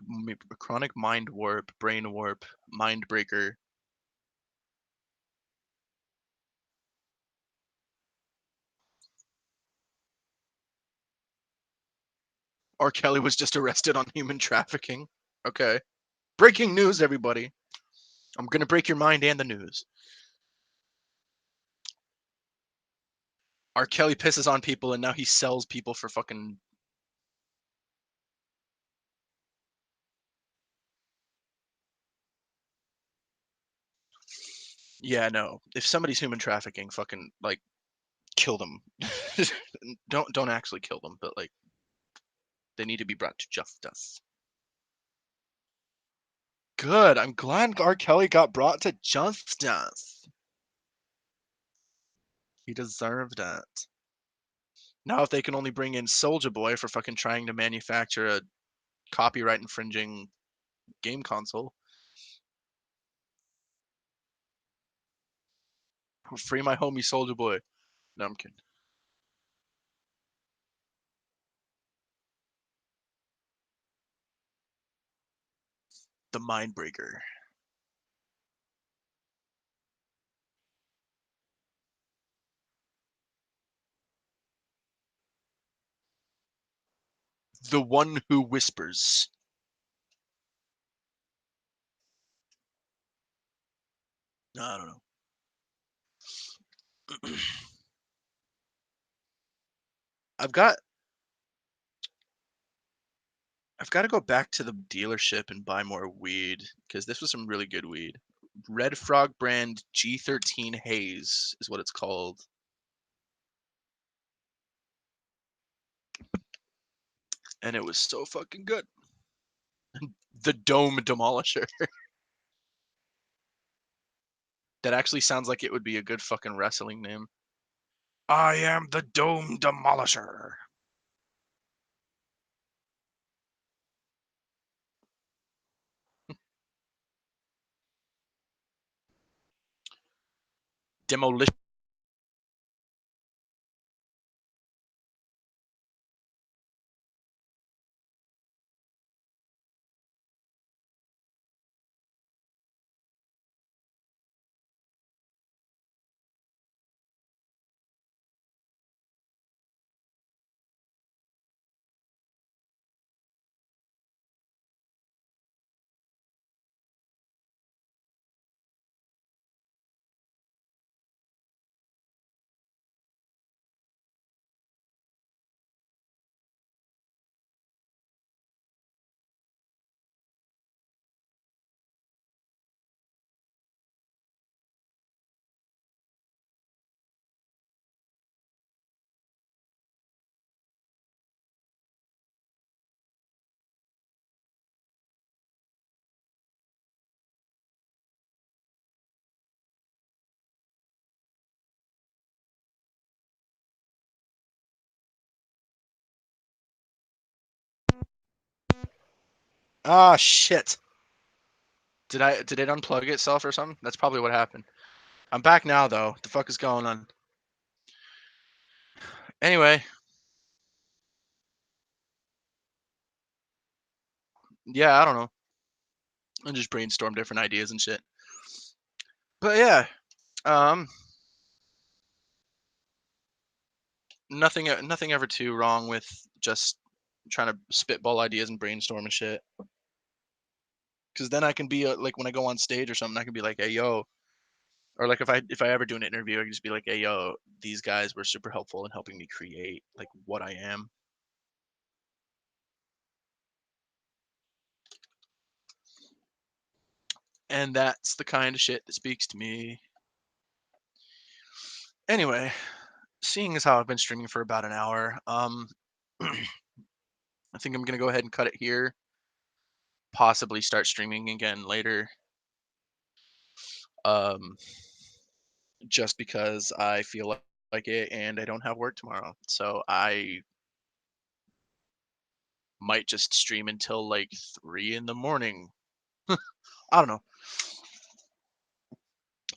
chronic mind warp, brain warp, mind breaker. R. Kelly was just arrested on human trafficking. Okay. Breaking news, everybody. I'm gonna break your mind and the news. R. Kelly pisses on people and now he sells people for fucking. Yeah, no. If somebody's human trafficking, fucking like kill them. Don't actually kill them, but like they need to be brought to justice. Good. I'm glad R. Kelly got brought to justice. He deserved it. Now, if they can only bring in Soulja Boy for fucking trying to manufacture a copyright infringing game console, free my homie Soulja Boy. No, I'm kidding. The Mindbreaker. The one who whispers. I don't know. I've got I've got to go back to the dealership and buy more weed because this was some really good weed. Red Frog brand G13 Haze is what it's called, and it was so fucking good. The Dome Demolisher. That actually sounds like it would be a good fucking wrestling name. I am the Dome Demolisher. Demolition. Ah, shit. Did it unplug itself or something? That's probably what happened. I'm back now though. What the fuck is going on? Anyway, yeah, I don't know. I just brainstorm different ideas and shit. But yeah, um, nothing ever too wrong with just trying to spitball ideas and brainstorm and shit. Because then I can be like when I go on stage or something, I can be like, hey yo, or like if I ever do an interview, I can just be like, hey yo, these guys were super helpful in helping me create like what I am. And that's the kind of shit that speaks to me. Anyway, seeing as how I've been streaming for about an hour, I think I'm gonna go ahead and cut it here. Possibly start streaming again later. Um, just because I feel like it and I don't have work tomorrow. So I might just stream until like 3 in the morning. I don't know.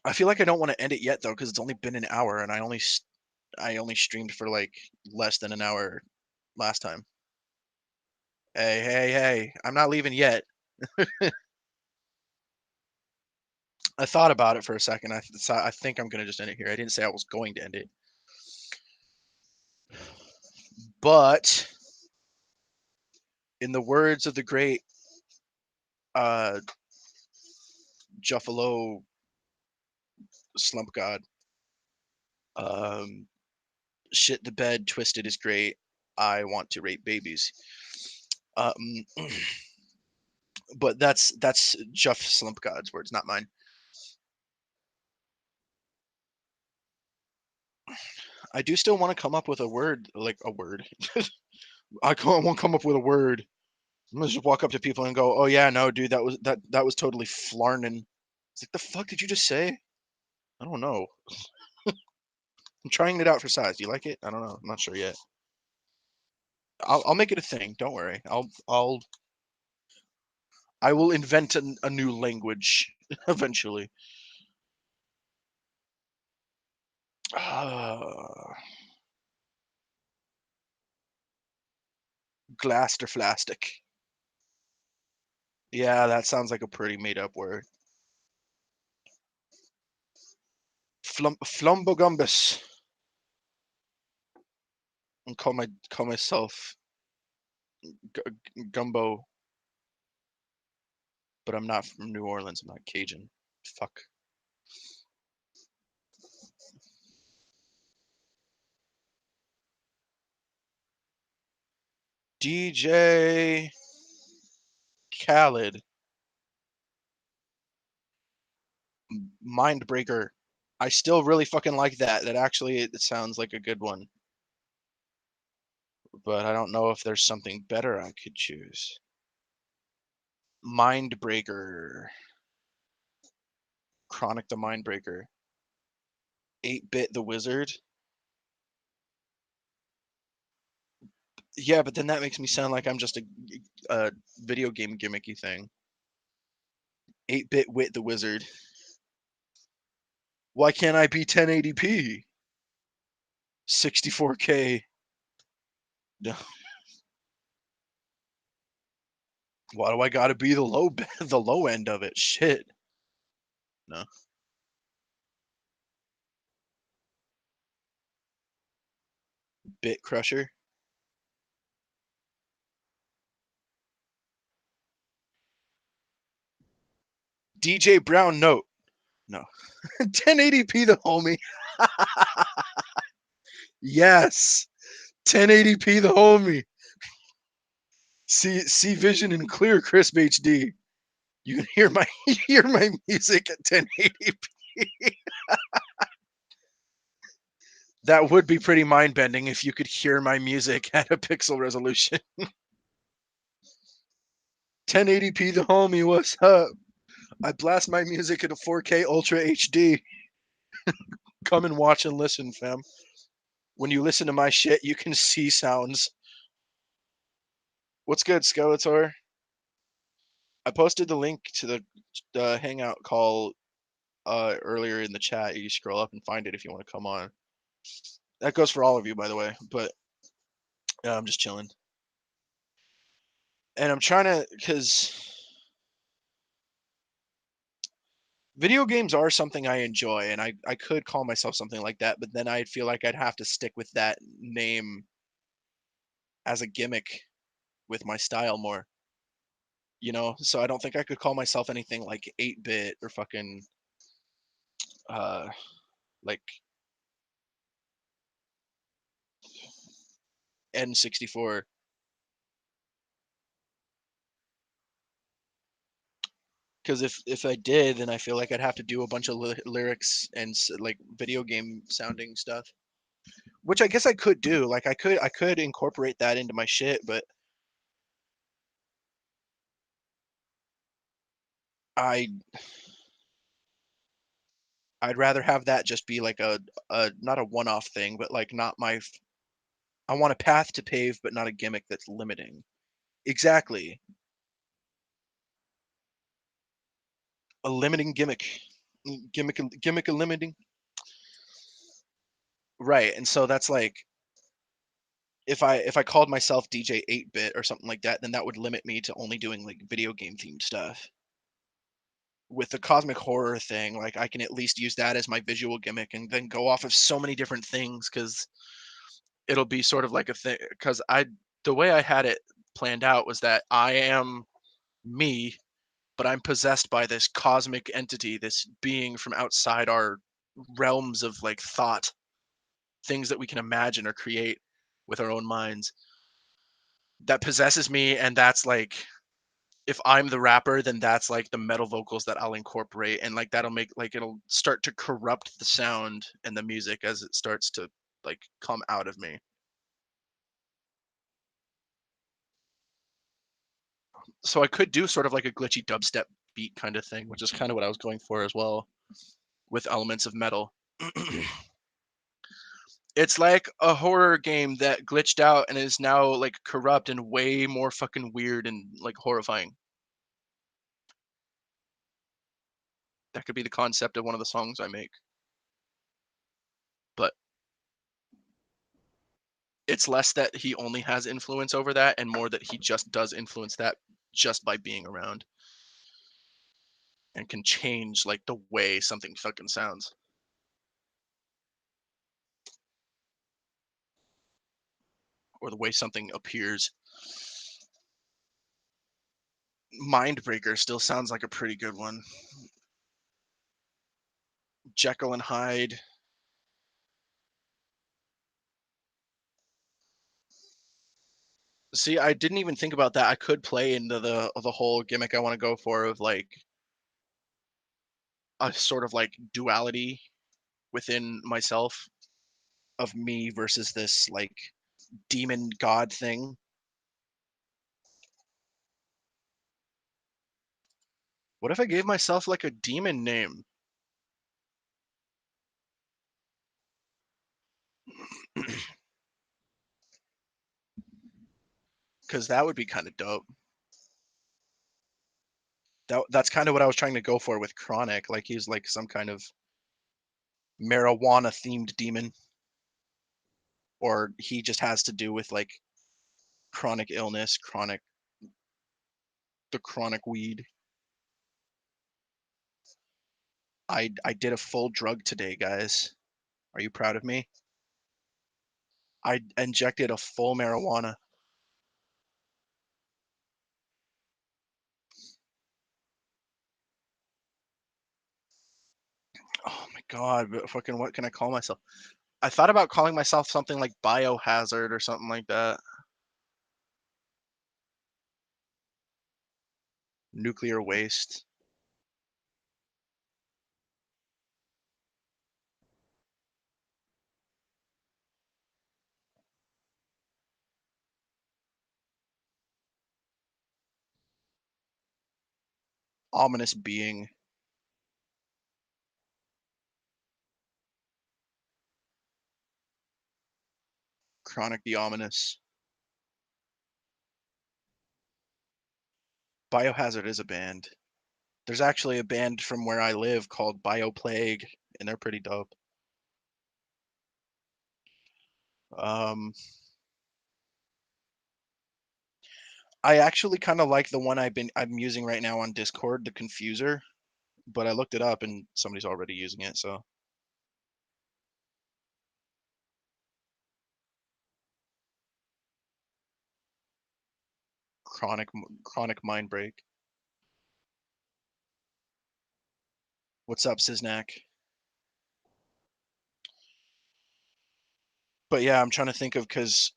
I feel like I don't want to end it yet though because it's only been an hour and I only streamed for like less than an hour last time. Hey, hey, hey! I'm not leaving yet. I thought about it for a second. I think I'm gonna just end it here. I didn't say I was going to end it, but in the words of the great uh, Juffalo Slump God, um, shit the bed, twisted is great. I want to rape babies. Um, but that's Jeff Slump God's words, not mine. I do still want to come up with a word, like a word. Won't come up with a word. I'm gonna just walk up to people and go, "Oh yeah, no, dude, that was totally flarnin'." It's like, the fuck did you just say? I don't know. I'm trying it out for size. Do you like it? I don't know. I'm not sure yet. I'll make it a thing. Don't worry. I will invent a new language eventually. Uh, Glasterflastic. Yeah, that sounds like a pretty made up word. Flumbogumbus. And call myself Gumbo, but I'm not from New Orleans. I'm not Cajun. Fuck. DJ Khaled. Mindbreaker. I still really fucking like that. That actually it sounds like a good one. But I don't know if there's something better I could choose. Mindbreaker. Chronic the Mindbreaker. 8-Bit the Wizard. Yeah, but then that makes me sound like I'm just a video game gimmicky thing. 8-Bit Wit the Wizard. Why can't I be 1080p? 64K. No. Why do I gotta be the the low end of it? Shit. No. Bit Crusher. DJ Brown Note. No. 1080p the homie. Yes. 1080p the homie. See vision in clear crisp HD. You can hear my music at 1080p. That would be pretty mind bending if you could hear my music at a pixel resolution. 1080p the homie, what's up? I blast my music at a 4K Ultra HD. Come and watch and listen, fam. When you listen to my shit, you can see sounds. What's good, Skeletor? I posted the link to the Hangout call earlier in the chat. You scroll up and find it if you want to come on. That goes for all of you, by the way. But I'm just chilling, and I'm trying to because video games are something I enjoy, and I could call myself something like that, but then I'd feel like I'd have to stick with that name as a gimmick with my style more. So I don't think I could call myself anything like 8-bit or fucking uh like N64. Because if I did, then I feel like I'd have to do a bunch of lyrics and like video game sounding stuff, which I guess I could do. Like I could incorporate that into my shit, but I I'd rather have that just be like a not a one-off thing, but like not my. I want a path to pave, but not a gimmick that's limiting. Exactly, a limiting gimmick, gimmick a limiting. Right, and so that's like if I called myself DJ 8-bit or something like that, then that would limit me to only doing like video game themed stuff. With the cosmic horror thing, like I can at least use that as my visual gimmick and then go off of so many different things because it'll be sort of like a thing. Because the way I had it planned out was that I am me, but I'm possessed by this cosmic entity, this being from outside our realms of like thought, things that we can imagine or create with our own minds that possesses me. And that's like, if I'm the rapper, then that's like the metal vocals that I'll incorporate, and like that'll make like it'll start to corrupt the sound and the music as it starts to like come out of me. So I could do sort of like a glitchy dubstep beat kind of thing, which is kind of what I was going for as well, with elements of metal. It's like a horror game that glitched out and is now like corrupt and way more fucking weird and like horrifying. That could be the concept of one of the songs I make. But it's less that he only has influence over that and more that he just does influence that just by being around and can change like the way something fucking sounds or the way something appears. Mindbreaker still sounds like a pretty good one. Jekyll and Hyde. See, I didn't even think about that. I could play into the whole gimmick I want to go for of like a sort of like duality within myself of me versus this like demon god thing. What if I gave myself like a demon name? Because that would be kind of dope. That's kind of what I was trying to go for with Chronic. Like he's like some kind of marijuana themed demon, or he just has to do with like chronic illness, the chronic weed. I did a full drug today, guys. Are you proud of me? I injected a full marijuana. Oh my god, but fucking what can I call myself? I thought about calling myself something like Biohazard or something like that. Nuclear waste. Ominous being. Chronic the ominous. Biohazard is a band. There's actually a band from where I live called Bioplague, and they're pretty dope. Um, I actually kind of like the one I'm using right now on Discord, the Confuser, but I looked it up and somebody's already using it, so chronic mind break. What's up, Siznak? But yeah, I'm trying to think of because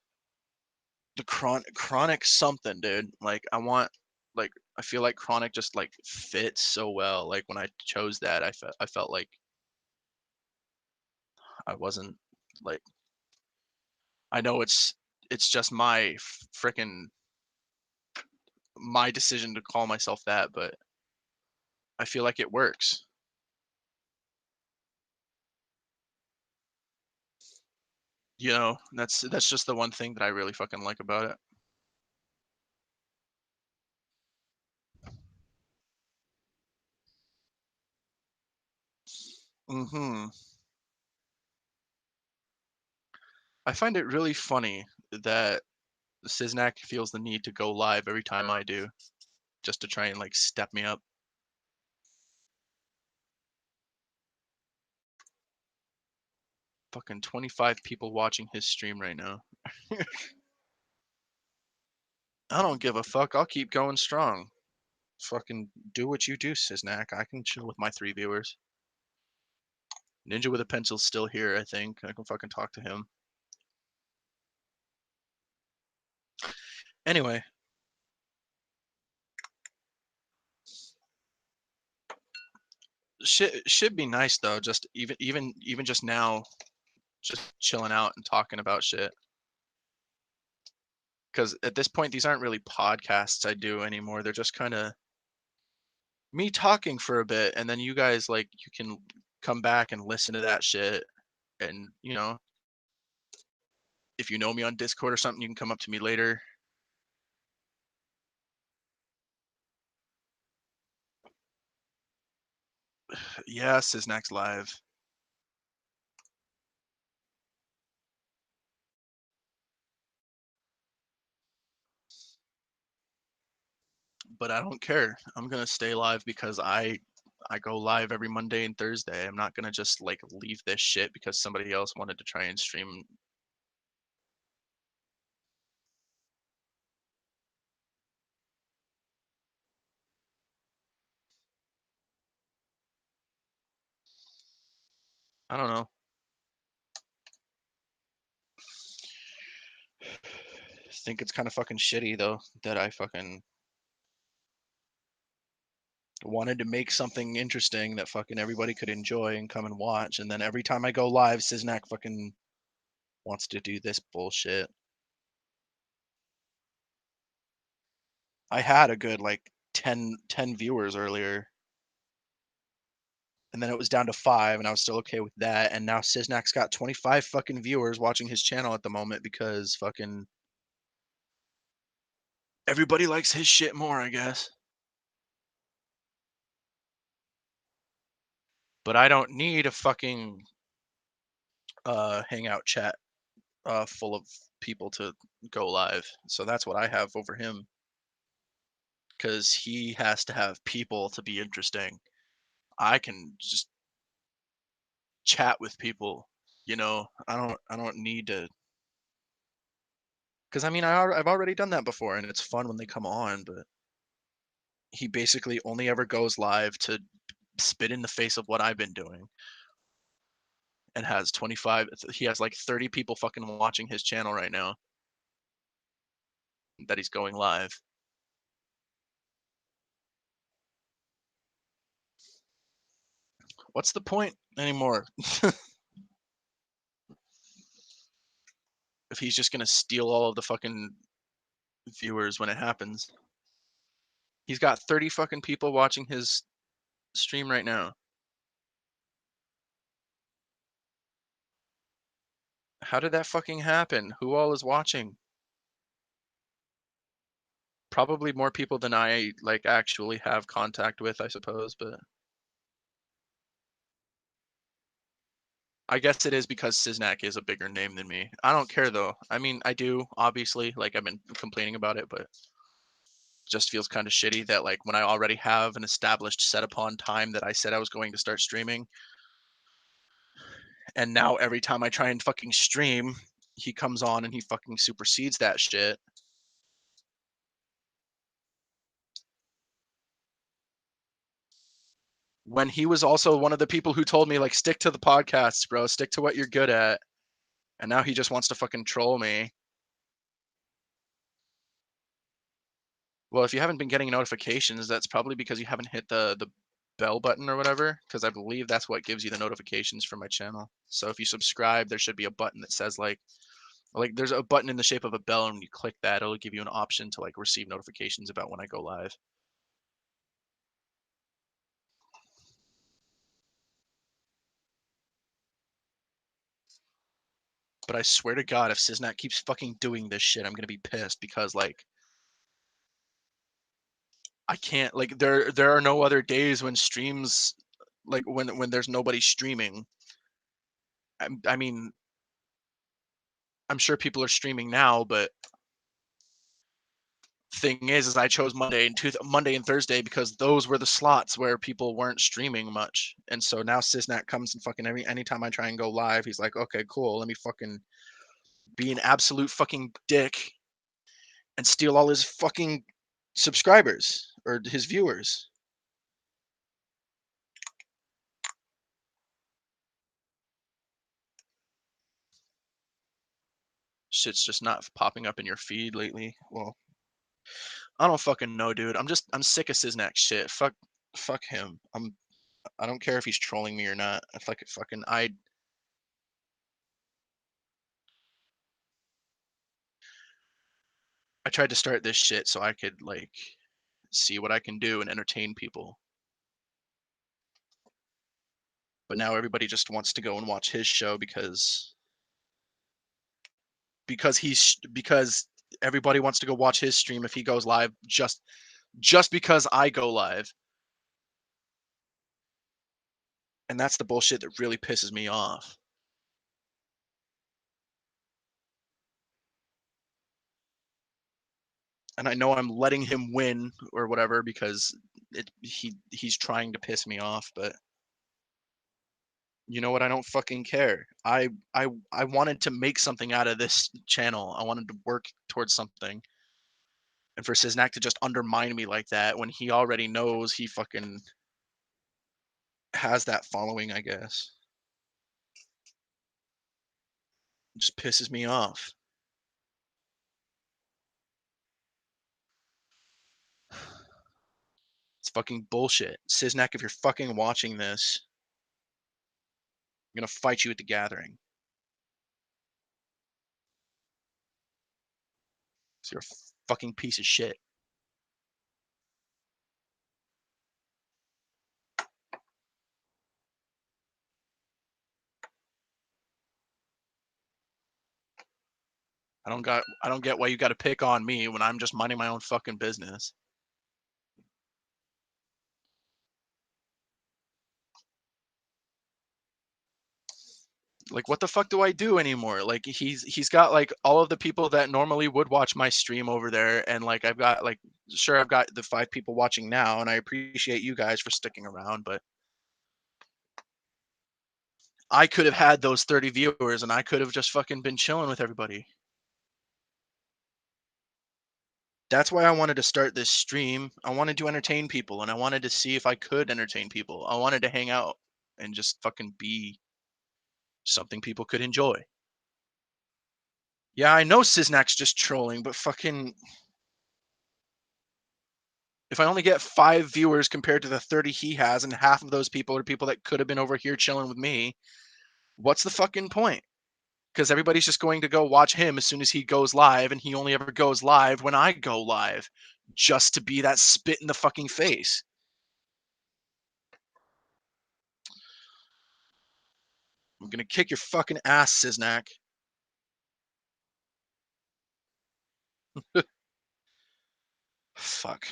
the chronic something, dude. Like I want, like I feel like chronic just like fits so well. Like when I chose that, I felt like I wasn't like I know it's just my freaking my decision to call myself that, but I feel like it works. You know, that's just the one thing that I really fucking like about it. Hmm. I find it really funny that Siznak feels the need to go live every time I do, just to try and like step me up. Fucking 25 people watching his stream right now. I don't give a fuck. I'll keep going strong. Fucking do what you do, Siznak. I can chill with my 3 viewers. Ninja with a pencil's still here, I think. I can fucking talk to him. Anyway, should be nice though. Just even just now, just chilling out and talking about shit. Because at this point, these aren't really podcasts I do anymore. They're just kind of me talking for a bit, and then you guys like you can come back and listen to that shit. And if you know me on Discord or something, you can come up to me later. Yes, is next live, but I don't care. I'm gonna stay live because I go live every Monday and Thursday. I'm not gonna just like leave this shit because somebody else wanted to try and stream. I don't know. I think it's kind of fucking shitty though that I fucking wanted to make something interesting that fucking everybody could enjoy and come and watch, and then every time I go live, Siznak fucking wants to do this bullshit. I had a good like 10 viewers earlier, and then it was down to 5, and I was still okay with that. And now Siznak's got 25 fucking viewers watching his channel at the moment because fucking everybody likes his shit more, I guess. But I don't need a fucking hangout chat full of people to go live. So that's what I have over him, because he has to have people to be interesting. I can just chat with people, I don't need to, because I mean I've already done that before and it's fun when they come on, but he basically only ever goes live to spit in the face of what I've been doing, and has 25 he has like 30 people fucking watching his channel right now that he's going live. What's the point anymore? If he's just gonna steal all of the fucking viewers when it happens. He's got 30 fucking people watching his stream right now. How did that fucking happen? Who all is watching? Probably more people than I like actually have contact with, I suppose, but I guess it is because Siznak is a bigger name than me. I don't care though. I mean, I do, obviously, like I've been complaining about it, but it just feels kind of shitty that like when I already have an established set upon time that I said I was going to start streaming, and now every time I try and fucking stream, he comes on and he fucking supersedes that shit. When he was also one of the people who told me like stick to the podcasts, bro, stick to what you're good at. And now he just wants to fucking troll me. Well, if you haven't been getting notifications, that's probably because you haven't hit the bell button or whatever, because I believe that's what gives you the notifications for my channel. So if you subscribe, there should be a button that says like there's a button in the shape of a bell, and when you click that, it'll give you an option to like receive notifications about when I go live. But I swear to God, if Siznak keeps fucking doing this shit, I'm gonna be pissed, because like I can't, like there are no other days when streams, like when there's nobody streaming. I mean, I'm sure people are streaming now, but thing is I chose Monday and Thursday because those were the slots where people weren't streaming much. And so now Sisnat comes and fucking anytime I try and go live, he's like, okay, cool, let me fucking be an absolute fucking dick and steal all his fucking subscribers or his viewers. Shit's just not popping up in your feed lately. Well, I don't fucking know, dude. I'm sick of Siznak shit. Fuck him. I don't care if he's trolling me or not. I fucking I tried to start this shit so I could like see what I can do and entertain people. But now everybody just wants to go and watch his show because everybody wants to go watch his stream if he goes live just because I go live. And that's the bullshit that really pisses me off. And I know I'm letting him win or whatever because he's trying to piss me off, but you know what? I don't fucking care. I wanted to make something out of this channel. I wanted to work towards something. And for Siznak to just undermine me like that when he already knows he fucking has that following, I guess, just pisses me off. It's fucking bullshit. Siznak, if you're fucking watching this, I'm gonna fight you at the gathering. 'Cause you're a fucking piece of shit. I don't get why you gotta pick on me when I'm just minding my own fucking business. Like what the fuck do I do anymore? Like he's got like all of the people that normally would watch my stream over there, and like I've got like sure I've got the 5 people watching now, and I appreciate you guys for sticking around, but I could have had those 30 viewers and I could have just fucking been chilling with everybody. That's why I wanted to start this stream. I wanted to entertain people and I wanted to see if I could entertain people. I wanted to hang out and just fucking be something people could enjoy. Yeah, I know Siznak's just trolling, but fucking if I only get 5 viewers compared to the 30 he has, and half of those people are people that could have been over here chilling with me, what's the fucking point? Because everybody's just going to go watch him as soon as he goes live, and he only ever goes live when I go live, just to be that spit in the fucking face. I'm gonna kick your fucking ass, Siznak. Fuck.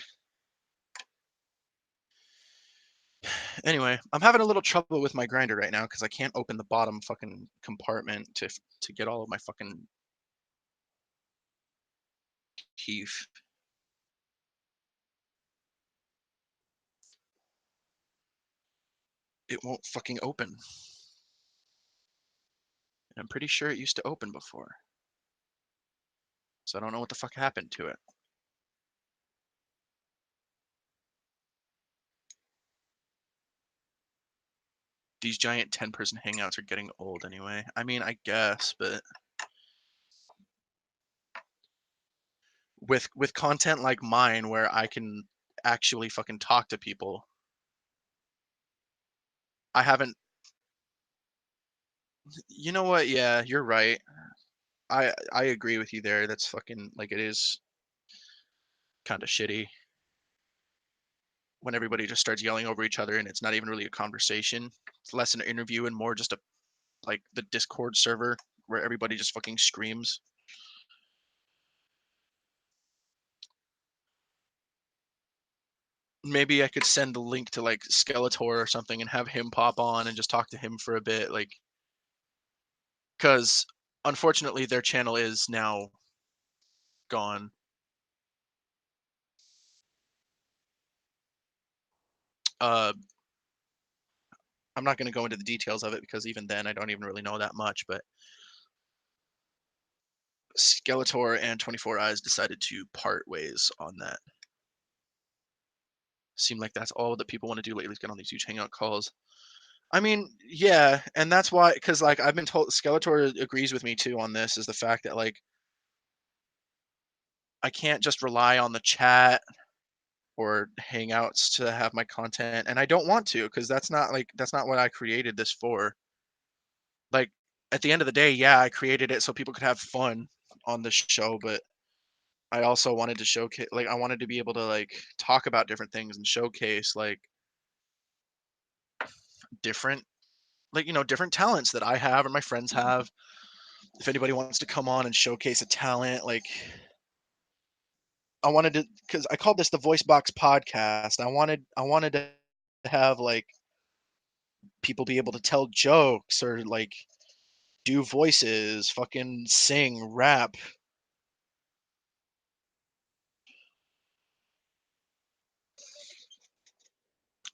Anyway, I'm having a little trouble with my grinder right now because I can't open the bottom fucking compartment to get all of my fucking keef. It won't fucking open. I'm pretty sure it used to open before. So I don't know what the fuck happened to it. These giant 10-person hangouts are getting old anyway. I mean, I guess, but with content like mine where I can actually fucking talk to people, I haven't. You know what? Yeah, you're right. I agree with you there. That's fucking like it is kind of shitty when everybody just starts yelling over each other and it's not even really a conversation. It's less an interview and more just a like the Discord server where everybody just fucking screams. Maybe I could send the link to like Skeletor or something and have him pop on and just talk to him for a bit, like because unfortunately their channel is now gone. Uh, I'm not going to go into the details of it because even then I don't even really know that much, but Skeletor and 24 Eyes decided to part ways on that. Seem like that's all that people want to do lately is get on these huge hangout calls. I mean, yeah, and that's why, because like I've been told, Skeletor agrees with me too on this, is the fact that like I can't just rely on the chat or hangouts to have my content, and I don't want to, because that's not what I created this for. Like at the end of the day, yeah, I created it so people could have fun on the show, but I also wanted to showcase, like, I wanted to be able to, like, talk about different things and showcase, like, different, like, different talents that I have and my friends have. If anybody wants to come on and showcase a talent, like, I wanted to, because I called this the Voice Box Podcast. I wanted to have, like, people be able to tell jokes or, like, do voices, fucking sing, rap.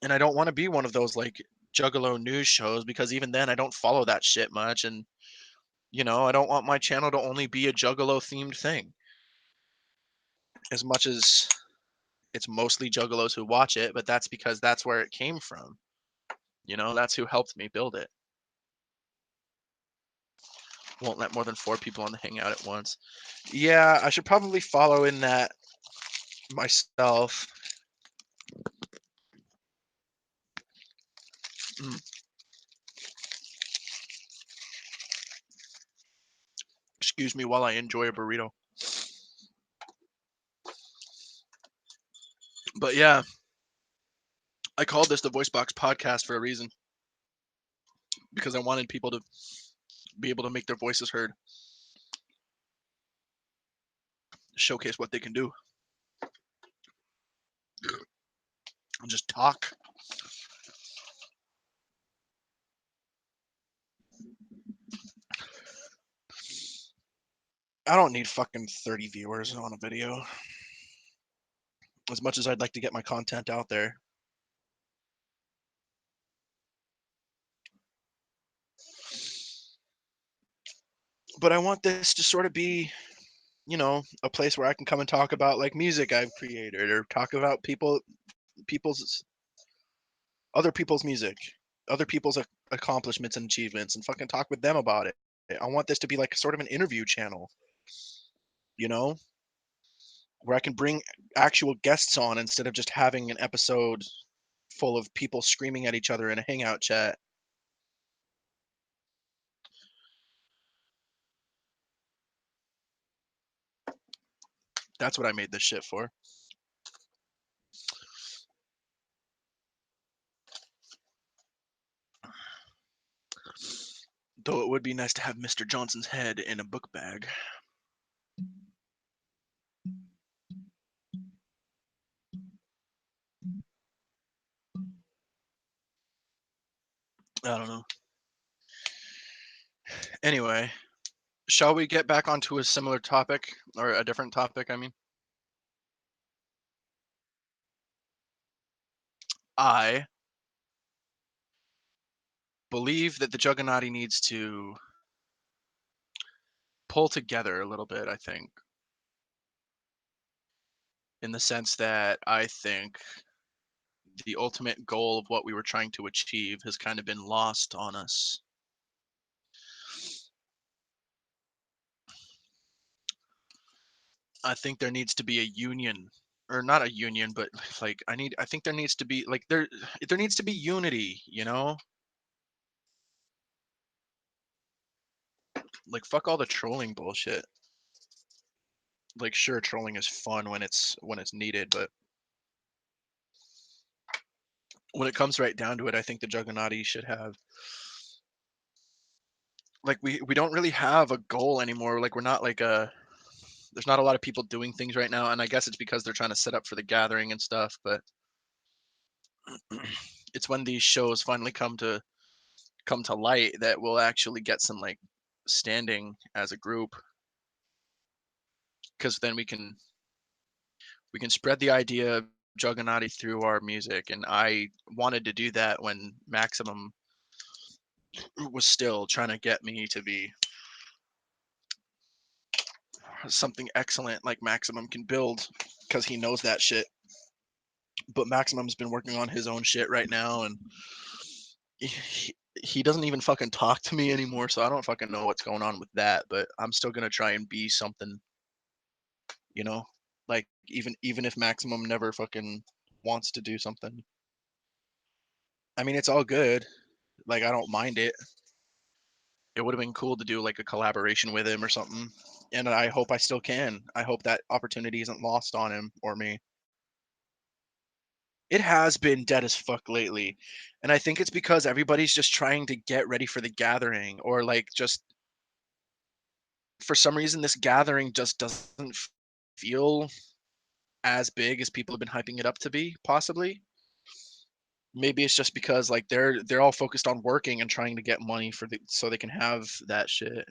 And I don't wanna be one of those, like, Juggalo news shows, because even then I don't follow that shit much, and, I don't want my channel to only be a Juggalo themed thing. As much as it's mostly Juggalos who watch it, but that's because that's where it came from. That's who helped me build it. Won't let more than 4 people on the hangout at once. Yeah, I should probably follow in that myself. Mm, excuse me while I enjoy a burrito. But yeah, I called this the Voice Box Podcast for a reason, because I wanted people to be able to make their voices heard, showcase what they can do, and just talk. I don't need fucking 30 viewers on a video. As much as I'd like to get my content out there. But I want this to sort of be, a place where I can come and talk about, like, music I've created, or talk about people's other people's music, other people's accomplishments and achievements, and fucking talk with them about it. I want this to be like sort of an interview channel, you know, where I can bring actual guests on instead of just having an episode full of people screaming at each other in a hangout chat. That's what I made this shit for. Though it would be nice to have Mr. Johnson's head in a book bag. I don't know. Anyway, shall we get back onto a similar topic, or a different topic, I mean? I believe that the Juggernaut needs to pull together a little bit, I think, in the sense that I think the ultimate goal of what we were trying to achieve has kind of been lost on us. I think there needs to be a union, or not a union, but like, I think there needs to be, like, there needs to be unity, like, fuck all the trolling bullshit. Like, sure, trolling is fun when it's needed, but when it comes right down to it, I think the Juggernaut should have, like, we don't really have a goal anymore. Like, we're not like a there's not a lot of people doing things right now, and I guess it's because they're trying to set up for the gathering and stuff, but it's when these shows finally come to light that we'll actually get some, like, standing as a group, because then we can spread the idea of Juggernaut through our music, and I wanted to do that when Maximum was still trying to get me to be something excellent like Maximum can build, because he knows that shit. But Maximum's been working on his own shit right now, and he doesn't even fucking talk to me anymore, so I don't fucking know what's going on with that. But I'm still gonna try and be something, you know, like, even if Maximum never fucking wants to do something. I mean, it's all good. Like, I don't mind it. It would have been cool to do, like, a collaboration with him or something. and I hope I still can. I hope that opportunity isn't lost on him or me. It has been dead as fuck lately, and I think it's because everybody's just trying to get ready for the gathering, or, like, just for some reason, this gathering just doesn't feel as big as people have been hyping it up to be, possibly. Maybe it's just because, like, they're all focused on working and trying to get money for the so they can have that shit.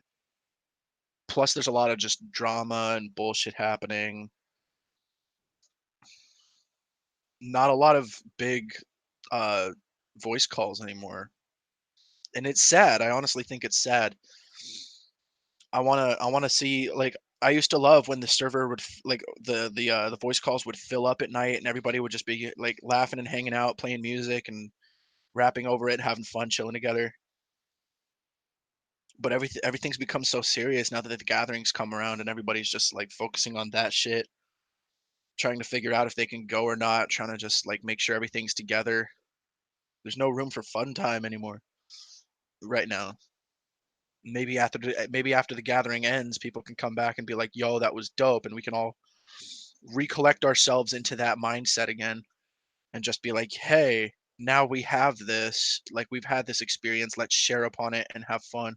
Plus, there's a lot of just drama and bullshit happening. Not a lot of big, uh, voice calls anymore, and it's sad. I honestly think it's sad. I wanna see, like, I used to love when the server would like the voice calls would fill up at night and everybody would just be like laughing and hanging out, playing music and rapping over it, having fun, chilling together. But everything's become so serious now that the gatherings come around and everybody's just like focusing on that shit, trying to figure out if they can go or not, trying to just like make sure everything's together. There's no room for fun time anymore right now. Maybe after the gathering ends, people can come back and be like, "Yo, that was dope," and we can all recollect ourselves into that mindset again and just be like, "Hey, now we have this. Like we've had this experience. Let's share upon it and have fun."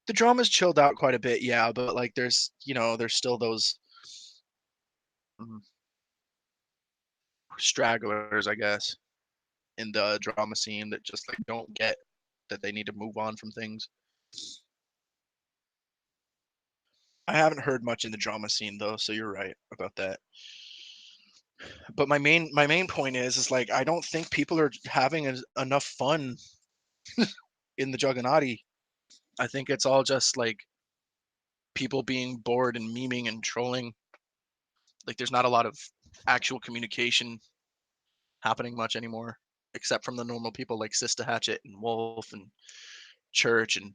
The drama's chilled out quite a bit, yeah, but like there's still those mm, stragglers, I guess, in the drama scene that just like don't get that they need to move on from things. I haven't heard much in the drama scene though, so you're right about that. But my main point is like I don't think people are having enough fun in the Juggernaut. I think it's all just like people being bored and memeing and trolling. Like there's not a lot of actual communication happening much anymore, except from the normal people like Sista Hatchet and Wolf and Church and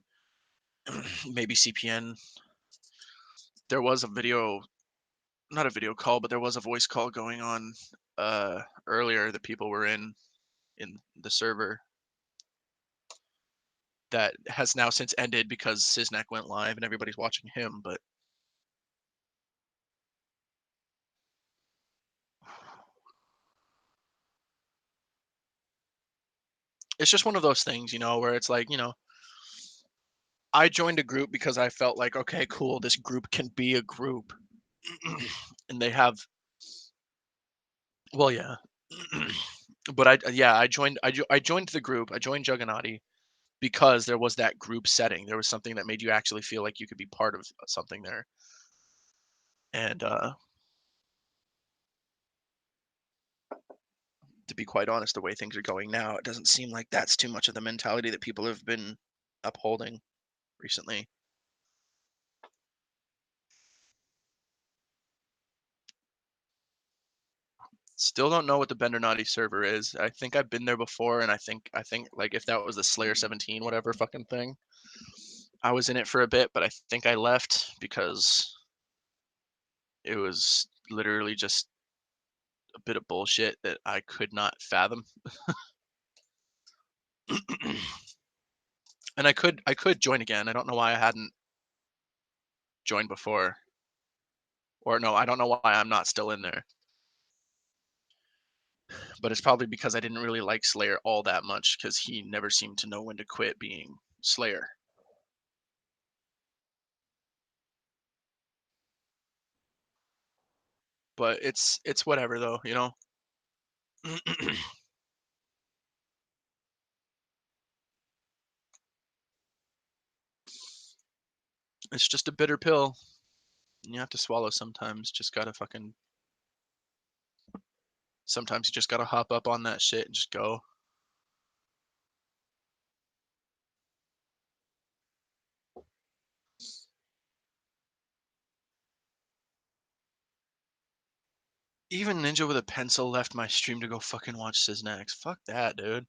maybe CPN. There was a video, not a video call, but there was a voice call going on earlier that people were in the server that has now since ended because Siznek went live and everybody's watching him. But it's just one of those things, where it's like, I joined a group because I felt like, okay, cool, this group can be a group. And they have, well, yeah. But yeah, I joined the group. I joined Juggernaut because there was that group setting. There was something that made you actually feel like you could be part of something there. And to be quite honest, the way things are going now, it doesn't seem like that's too much of the mentality that people have been upholding recently. Still don't know what the Bendernati server is. I think I've been there before, and I think like if that was the Slayer 17 whatever fucking thing, I was in it for a bit, but I think I left because it was literally just a bit of bullshit that I could not fathom. And I could join again. I don't know why I hadn't joined before. Or no, I don't know why I'm not still in there. But it's probably because I didn't really like Slayer all that much because he never seemed to know when to quit being Slayer. But it's whatever though. It's just a bitter pill. You have to swallow sometimes. Just gotta fucking sometimes you just gotta hop up on that shit and just go. Even Ninja with a Pencil left my stream to go fucking watch Sysnax. Fuck that, dude.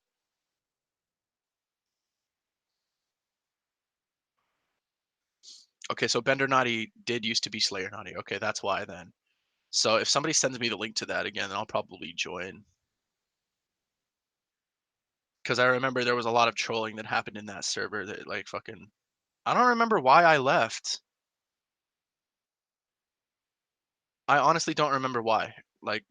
Okay, so Bender Naughty did used to be Slayer Naughty. Okay, that's why then. So if somebody sends me the link to that again, then I'll probably join. Because I remember there was a lot of trolling that happened in that server that like fucking I don't remember why I left. I honestly don't remember why. Like,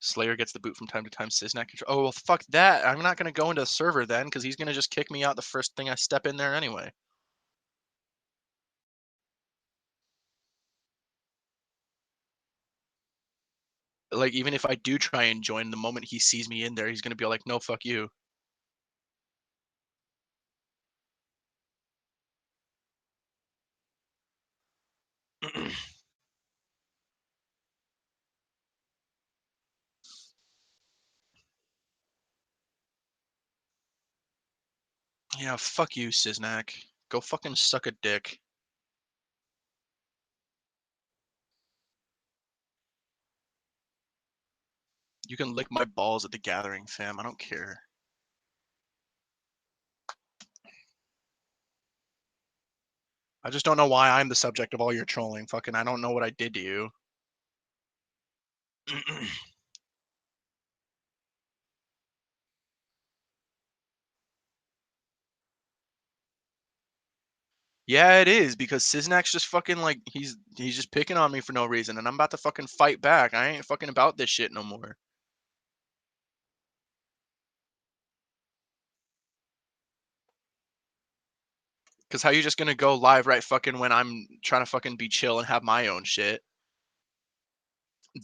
Slayer gets the boot from time to time, Siznak control. Oh, well, fuck that. I'm not gonna go into a server then, because he's gonna just kick me out the first thing I step in there anyway. Like, even if I do try and join, the moment he sees me in there, he's gonna be like, "No, fuck you." Yeah, fuck you, Siznak. Go fucking suck a dick. You can lick my balls at the gathering, fam. I don't care. I just don't know why I'm the subject of all your trolling. Fucking, I don't know what I did to you. Yeah, it is because Siznak's just fucking like he's just picking on me for no reason, and I'm about to fucking fight back. I ain't fucking about this shit no more. Cause how you just gonna go live right fucking when I'm trying to fucking be chill and have my own shit,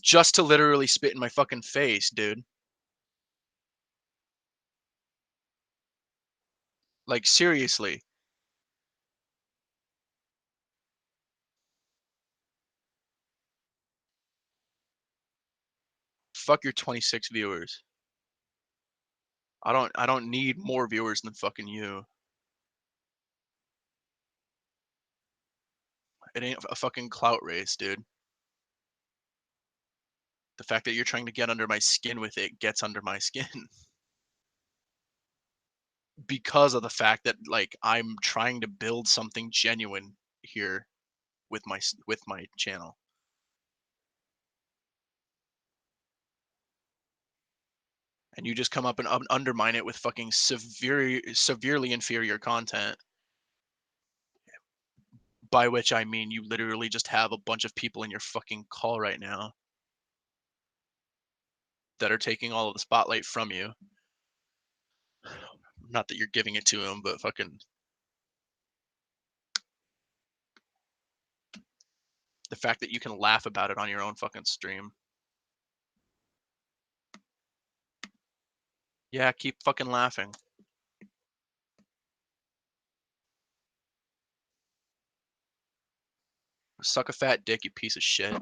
just to literally spit in my fucking face, dude? Like seriously, fuck your 26 viewers. I don't need more viewers than fucking you. It ain't a fucking clout race, dude. The fact that you're trying to get under my skin with it gets under my skin because of the fact that like I'm trying to build something genuine here with my channel. And you just come up and undermine it with fucking severely inferior content, by which I mean you literally just have a bunch of people in your fucking call right now that are taking all of the spotlight from you. Not that you're giving it to them, but fucking the fact that you can laugh about it on your own fucking stream. Yeah, keep fucking laughing. Suck a fat dick, you piece of shit.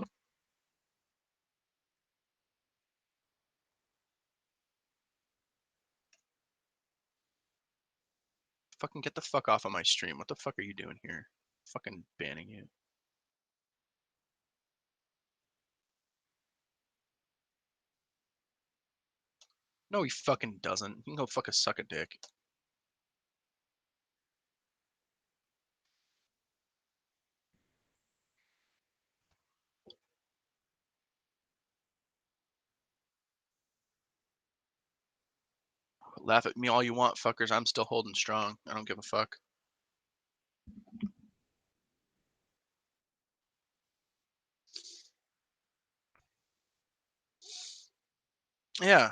Fucking get the fuck off of my stream. What the fuck are you doing here? Fucking banning you. No, he fucking doesn't. You can go fuck a suck a dick. Laugh at me all you want, fuckers. I'm still holding strong. I don't give a fuck. Yeah.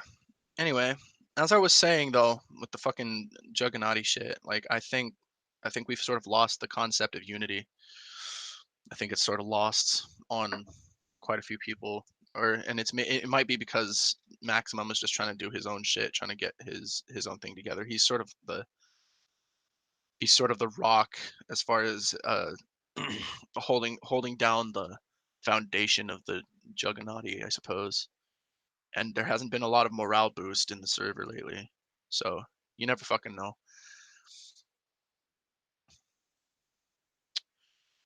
Anyway, as I was saying though, with the fucking Juggernaut shit, like I think we've sort of lost the concept of unity. I think it's sort of lost on quite a few people, or and it might be because Maximum is just trying to do his own shit, trying to get his own thing together. He's sort of the rock as far as holding down the foundation of the Juggernaut, I suppose. And there hasn't been a lot of morale boost in the server lately, so you never fucking know.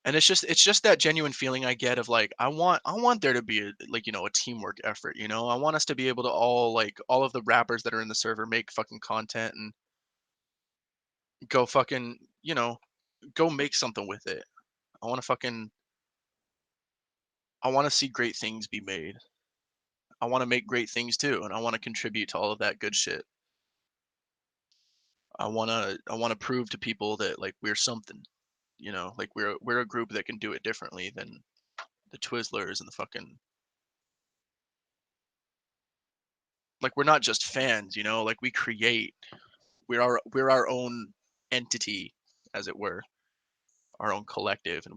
And it's just that genuine feeling I get of like I want there to be a teamwork effort. I want us to be able to all of the rappers that are in the server make fucking content and go fucking go make something with it. I want to fucking I want to see great things be made. I want to make great things too, and I want to contribute to all of that good shit. I want to prove to people that like we're something. You know, like we're a group that can do it differently than the Twizzlers and the fucking, like we're not just fans, you know, like we create. We're our own entity, as it were, our own collective, and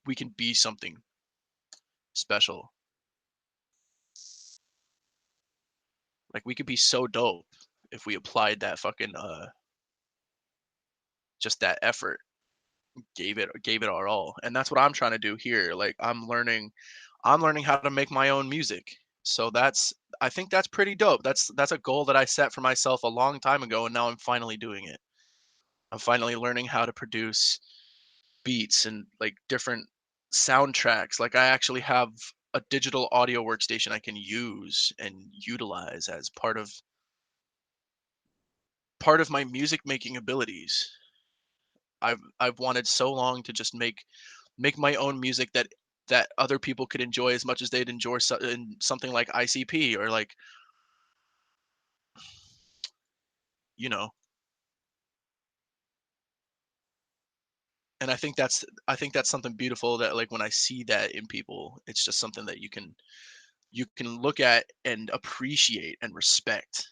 we can be something special. Like we could be so dope if we applied that fucking just that effort, gave it our all. And that's what I'm trying to do here. Like I'm learning how to make my own music. So I think that's pretty dope. That's a goal that I set for myself a long time ago, and now I'm finally doing it. I'm finally learning how to produce beats and like different soundtracks. Like I actually have a digital audio workstation I can use and utilize as part of my music making abilities. I've wanted so long to just make my own music that other people could enjoy as much as they'd enjoy in something like ICP or like, you know. And I think that's something beautiful that like when I see that in people, it's just something that you can look at and appreciate and respect,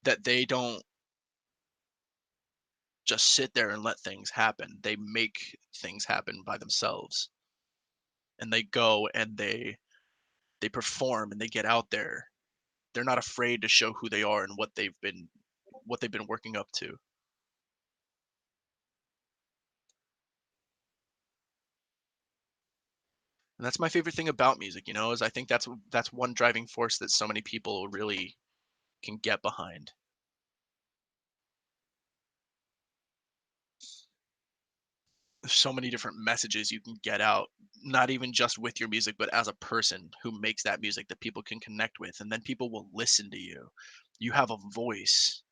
that they don't just sit there and let things happen. They make things happen by themselves, and they go and they perform and they get out there. They're not afraid to show who they are and what they've been working up to. And that's my favorite thing about music, is I think that's one driving force that so many people really can get behind. There's so many different messages you can get out, not even just with your music, but as a person who makes that music that people can connect with, and then people will listen to you. You have a voice,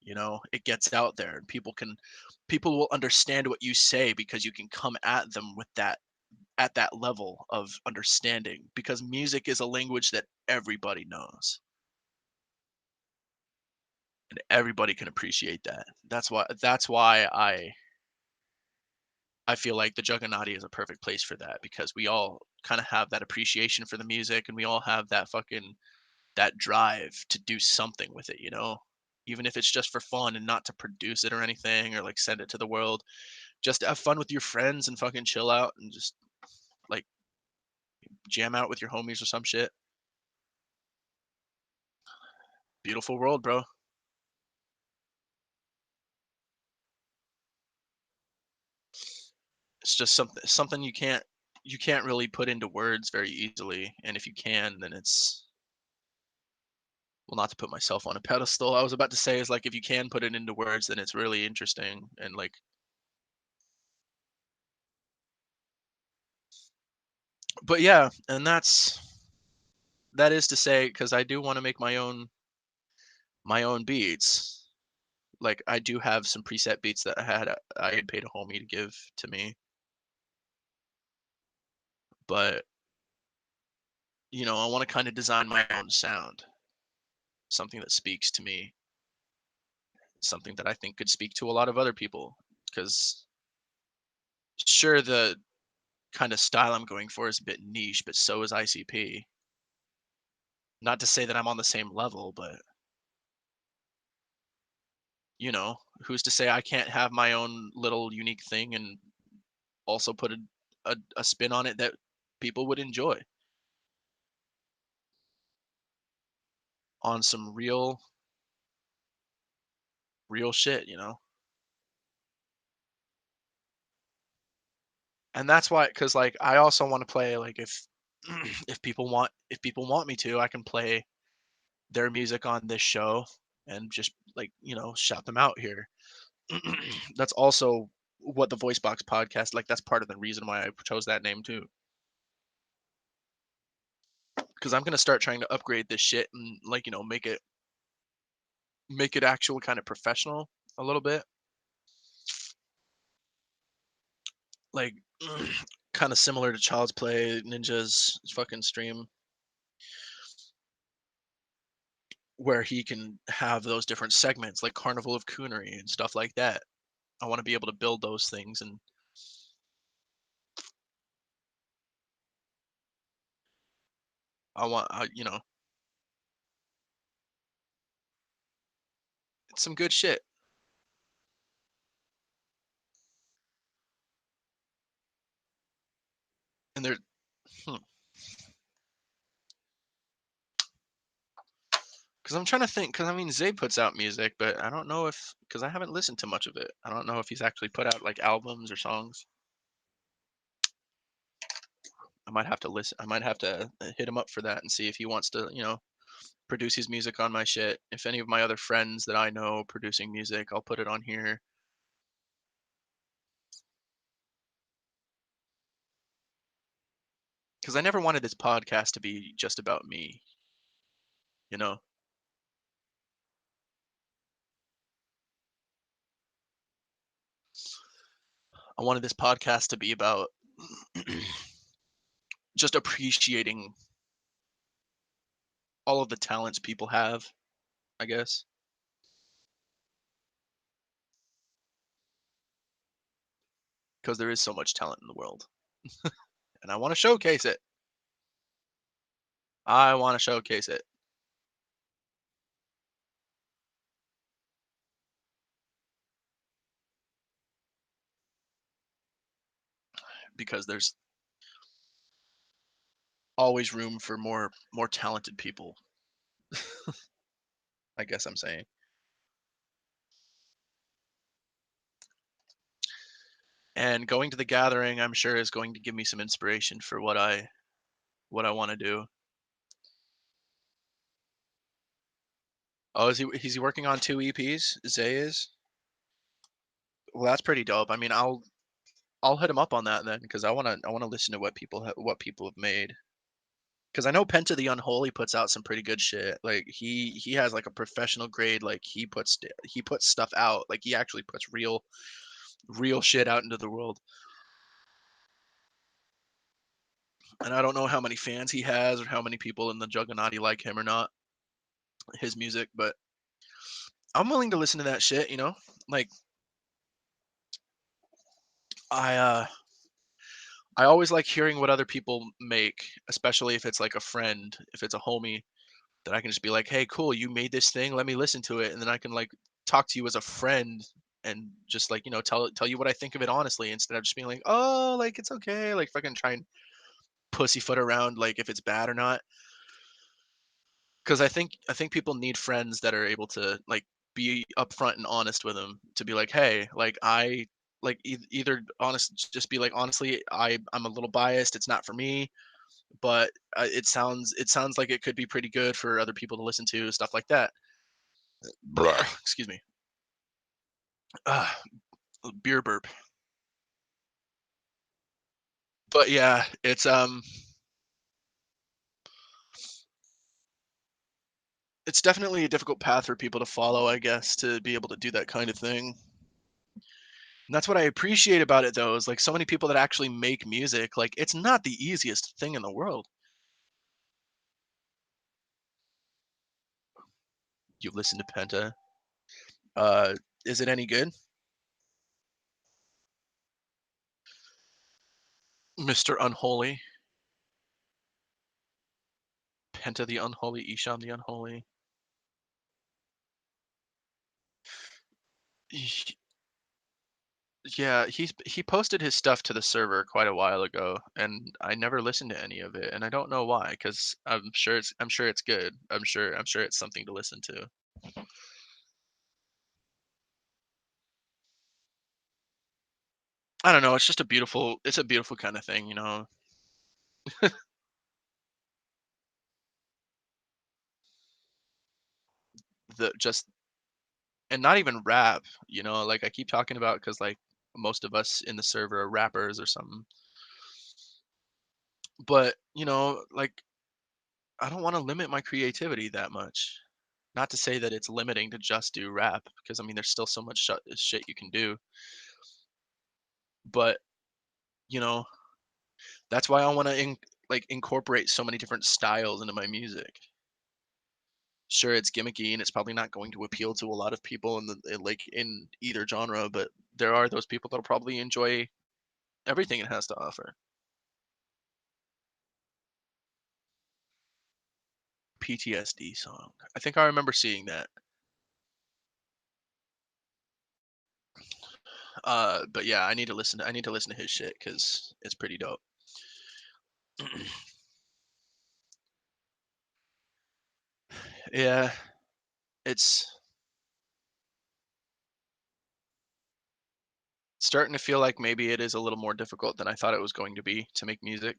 it gets out there, and people will understand what you say because you can come at them with that at that level of understanding, because music is a language that everybody knows and everybody can appreciate that. That's why I feel like the Juggernaut is a perfect place for that, because we all kind of have that appreciation for the music, and we all have that drive to do something with it, even if it's just for fun and not to produce it or anything or like send it to the world. Just have fun with your friends and fucking chill out and just like jam out with your homies or some shit. Beautiful world, bro. It's just something you can't really put into words very easily, and if you can, then it's, well, not to put myself on a pedestal. I was about to say is like if you can put it into words, then it's really interesting and like, but yeah, and that is to say, because I do want to make my own beats. Like I do have some preset beats that I had paid a homie to give to me, but I want to kind of design my own sound, something that speaks to me, something that I think could speak to a lot of other people. Because sure, the kind of style I'm going for is a bit niche, but so is ICP. Not to say that I'm on the same level, but who's to say I can't have my own little unique thing and also put a spin on it that people would enjoy on some real shit. And that's why, because like I also want to play, like if if people want me to, I can play their music on this show and just like shout them out here. That's also what the Voice Box podcast, like that's part of the reason why I chose that name too, because I'm gonna start trying to upgrade this shit and like make it actual kind of professional a little bit, like kind of similar to Child's Play Ninja's fucking stream, where he can have those different segments like Carnival of Coonery and stuff like that. I want to be able to build those things, and it's some good shit. And there, because I'm trying to think, because I mean, Zay puts out music, but I don't know if, because I haven't listened to much of it. I don't know if he's actually put out like albums or songs. I might have to listen. I might have to hit him up for that and see if he wants to, produce his music on my shit. If any of my other friends that I know producing music, I'll put it on here. Because I never wanted this podcast to be just about me, you know? I wanted this podcast to be about just appreciating all of the talents people have, I guess. Because there is so much talent in the world. And I want to showcase it. I want to showcase it because there's always room for more talented people, I guess I'm saying. And going to the gathering, I'm sure is going to give me some inspiration for what I want to do. Oh, is he working on 2 EPs? Zay is? Well, that's pretty dope. I mean, I'll hit him up on that then because I wanna listen to what people have made. Because I know Penta the Unholy puts out some pretty good shit. Like he has like a professional grade. Like he puts stuff out. Like he actually puts real shit out into the world. And I don't know how many fans he has or how many people in the Juggernaut like him or not, his music, but I'm willing to listen to that shit. Like I uh I always like hearing what other people make, especially if it's like a friend, if it's a homie that I can just be like, "Hey, cool, you made this thing. Let me listen to it." And then I can like talk to you as a friend and just like, tell you what I think of it honestly instead of just being like, "Oh, like it's okay." Like fucking try and pussyfoot around like if it's bad or not. Cuz I think people need friends that are able to like be upfront and honest with them to be like, "Hey, like I like either honest just be like honestly, I'm a little biased. It's not for me, but it sounds like it could be pretty good for other people to listen to, stuff like that." Blah, excuse me. Ah, beer burp. But yeah, it's definitely a difficult path for people to follow, I guess, to be able to do that kind of thing. And that's what I appreciate about it though, is like so many people that actually make music, like it's not the easiest thing in the world. You've listened to Penta. Uh is it any good? Mr. Unholy. Penta the Unholy, Isham the Unholy. Yeah, he posted his stuff to the server quite a while ago, and I never listened to any of it, and I don't know why, because I'm sure it's good. I'm sure it's something to listen to. I don't know. It's a beautiful kind of thing. The just and not even rap. Like I keep talking about because like most of us in the server are rappers or something, but like I don't want to limit my creativity that much. Not to say that it's limiting to just do rap, because I mean there's still so much shit you can do, but you know that's why I want to like incorporate so many different styles into my music. Sure, it's gimmicky and it's probably not going to appeal to a lot of people like in either genre, but there are those people that'll probably enjoy everything it has to offer. PTSD song. I think I remember seeing that. But yeah, I need to listen to his shit because it's pretty dope. Yeah, it's starting to feel like maybe it is a little more difficult than I thought it was going to be to make music,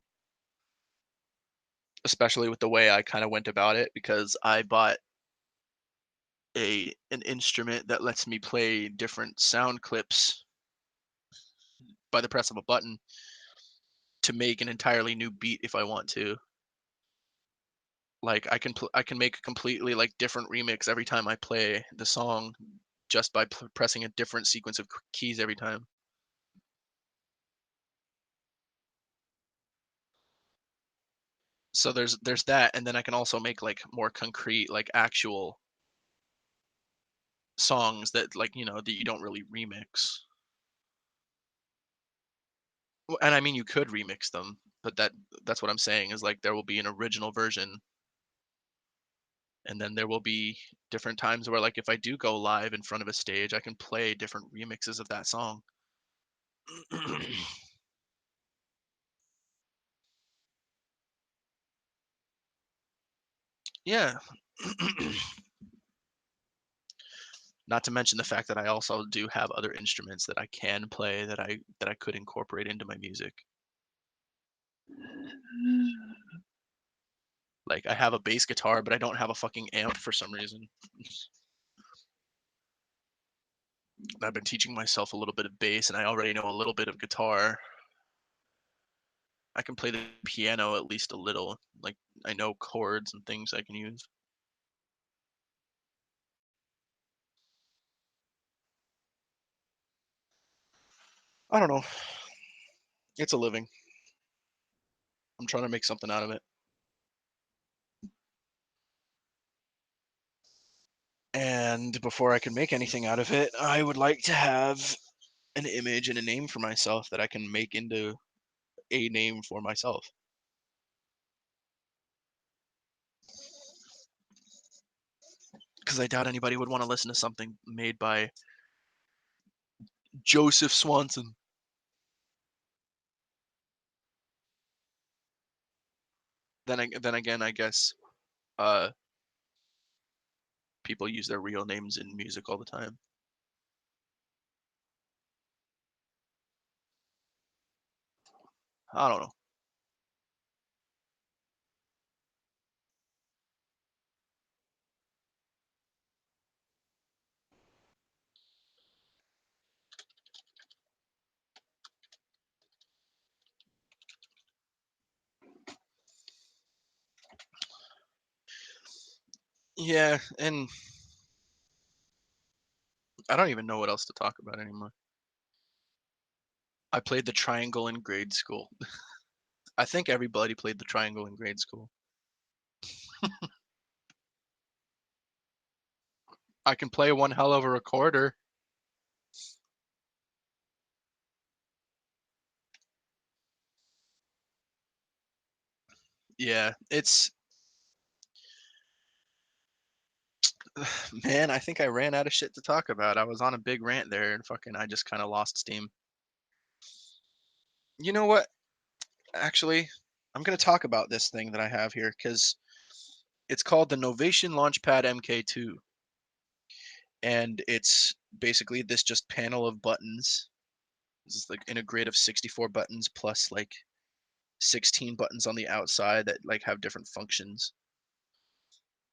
especially with the way I kind of went about it because I bought a an instrument that lets me play different sound clips by the press of a button to make an entirely new beat if I want to. Like I can make a completely like different remix every time I play the song just by pressing a different sequence of keys every time. So there's that, and then I can also make like more concrete, like actual songs that like that you don't really remix. And I mean you could remix them, but that's what I'm saying is like there will be an original version, and then there will be different times where like if I do go live in front of a stage, I can play different remixes of that song. Yeah. Not to mention the fact that I also do have other instruments that I can play that I could incorporate into my music. Like I have a bass guitar, but I don't have a fucking amp for some reason. I've been teaching myself a little bit of bass and I already know a little bit of guitar. I can play the piano at least a little. Like I know chords and things I can use. I don't know. It's a living. I'm trying to make something out of it. And before I can make anything out of it, I would like to have an image and a name for myself that I can make into a name for myself. Because I doubt anybody would want to listen to something made by Joseph Swanson. Then again, I guess uh, people use their real names in music all the time. I don't know. Yeah, and I don't even know what else to talk about anymore. I played the triangle in grade school. I think everybody played the triangle in grade school. I can play one hell of a recorder. Yeah, it's man, I think I ran out of shit to talk about. I was on a big rant there and fucking I just kind of lost steam. You know what? Actually, I'm going to talk about this thing that I have here cuz it's called the Novation Launchpad MK2 and it's basically this just panel of buttons. This is like in a grid of 64 buttons plus like 16 buttons on the outside that like have different functions.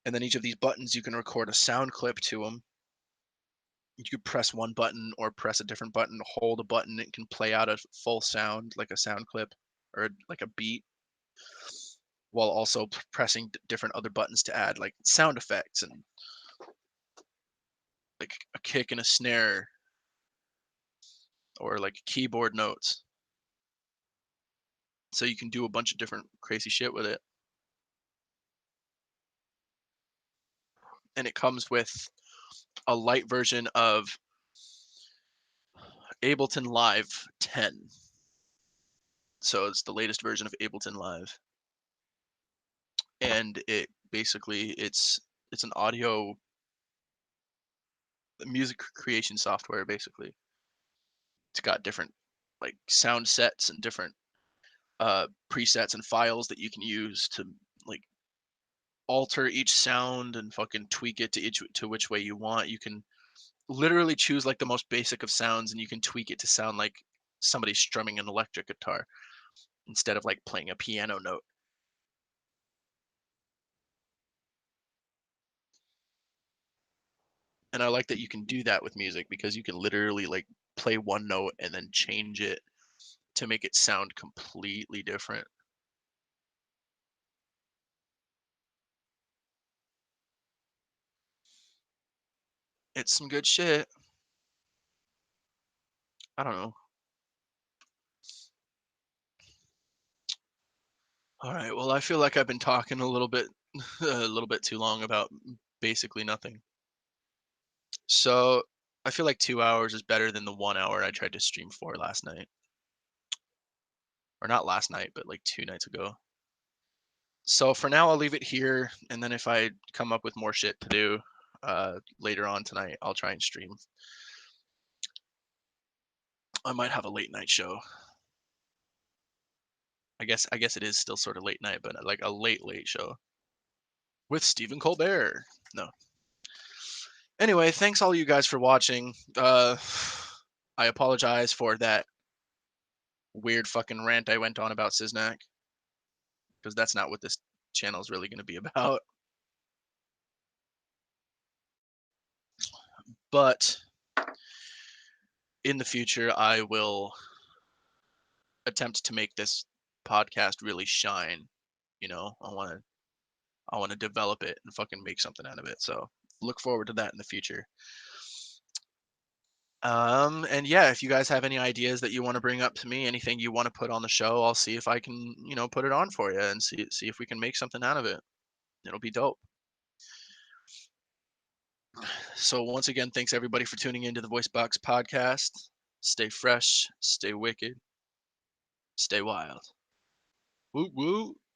And then each of these buttons you can record a sound clip to them. You could press one button or press a different button, hold a button, it can play out a full sound like a sound clip or like a beat while also pressing different other buttons to add like sound effects and like a kick and a snare or like keyboard notes. So you can do a bunch of different crazy shit with it. and it comes with a light version of Ableton Live 10. So it's the latest version of Ableton Live, and it basically it's an audio music creation software basically. It's got different like sound sets and different presets and files that you can use to like alter each sound and fucking tweak it to which way you want. You can literally choose like the most basic of sounds and you can tweak it to sound like somebody strumming an electric guitar instead of like playing a piano note. And I like that you can do that with music because you can literally like play one note and then change it to make it sound completely different. It's some good shit. I don't know. All right. Well, I feel like I've been talking a little bit a little bit too long about basically nothing. So, I feel like 2 hours is better than the 1 hour I tried to stream for last night. Or not last night, but like 2 nights ago. So for now, I'll leave it here, and then if I come up with more shit to do later on tonight, I'll try and stream. I might have a late night show. I guess it is still sort of late night, but like a late show with Stephen Colbert. No. Anyway, thanks all you guys for watching. I apologize for that weird fucking rant I went on about Siznak, because that's not what this channel is really going to be about. But in the future, I will attempt to make this podcast really shine. You know, I want to develop it and fucking make something out of it. So look forward to that in the future. And yeah, if you guys have any ideas that you want to bring up to me, anything you want to put on the show, I'll see if I can, put it on for you and see if we can make something out of it. It'll be dope. So once again, thanks everybody for tuning into the Voice Box podcast. Stay fresh, stay wicked, stay wild. Woo woo.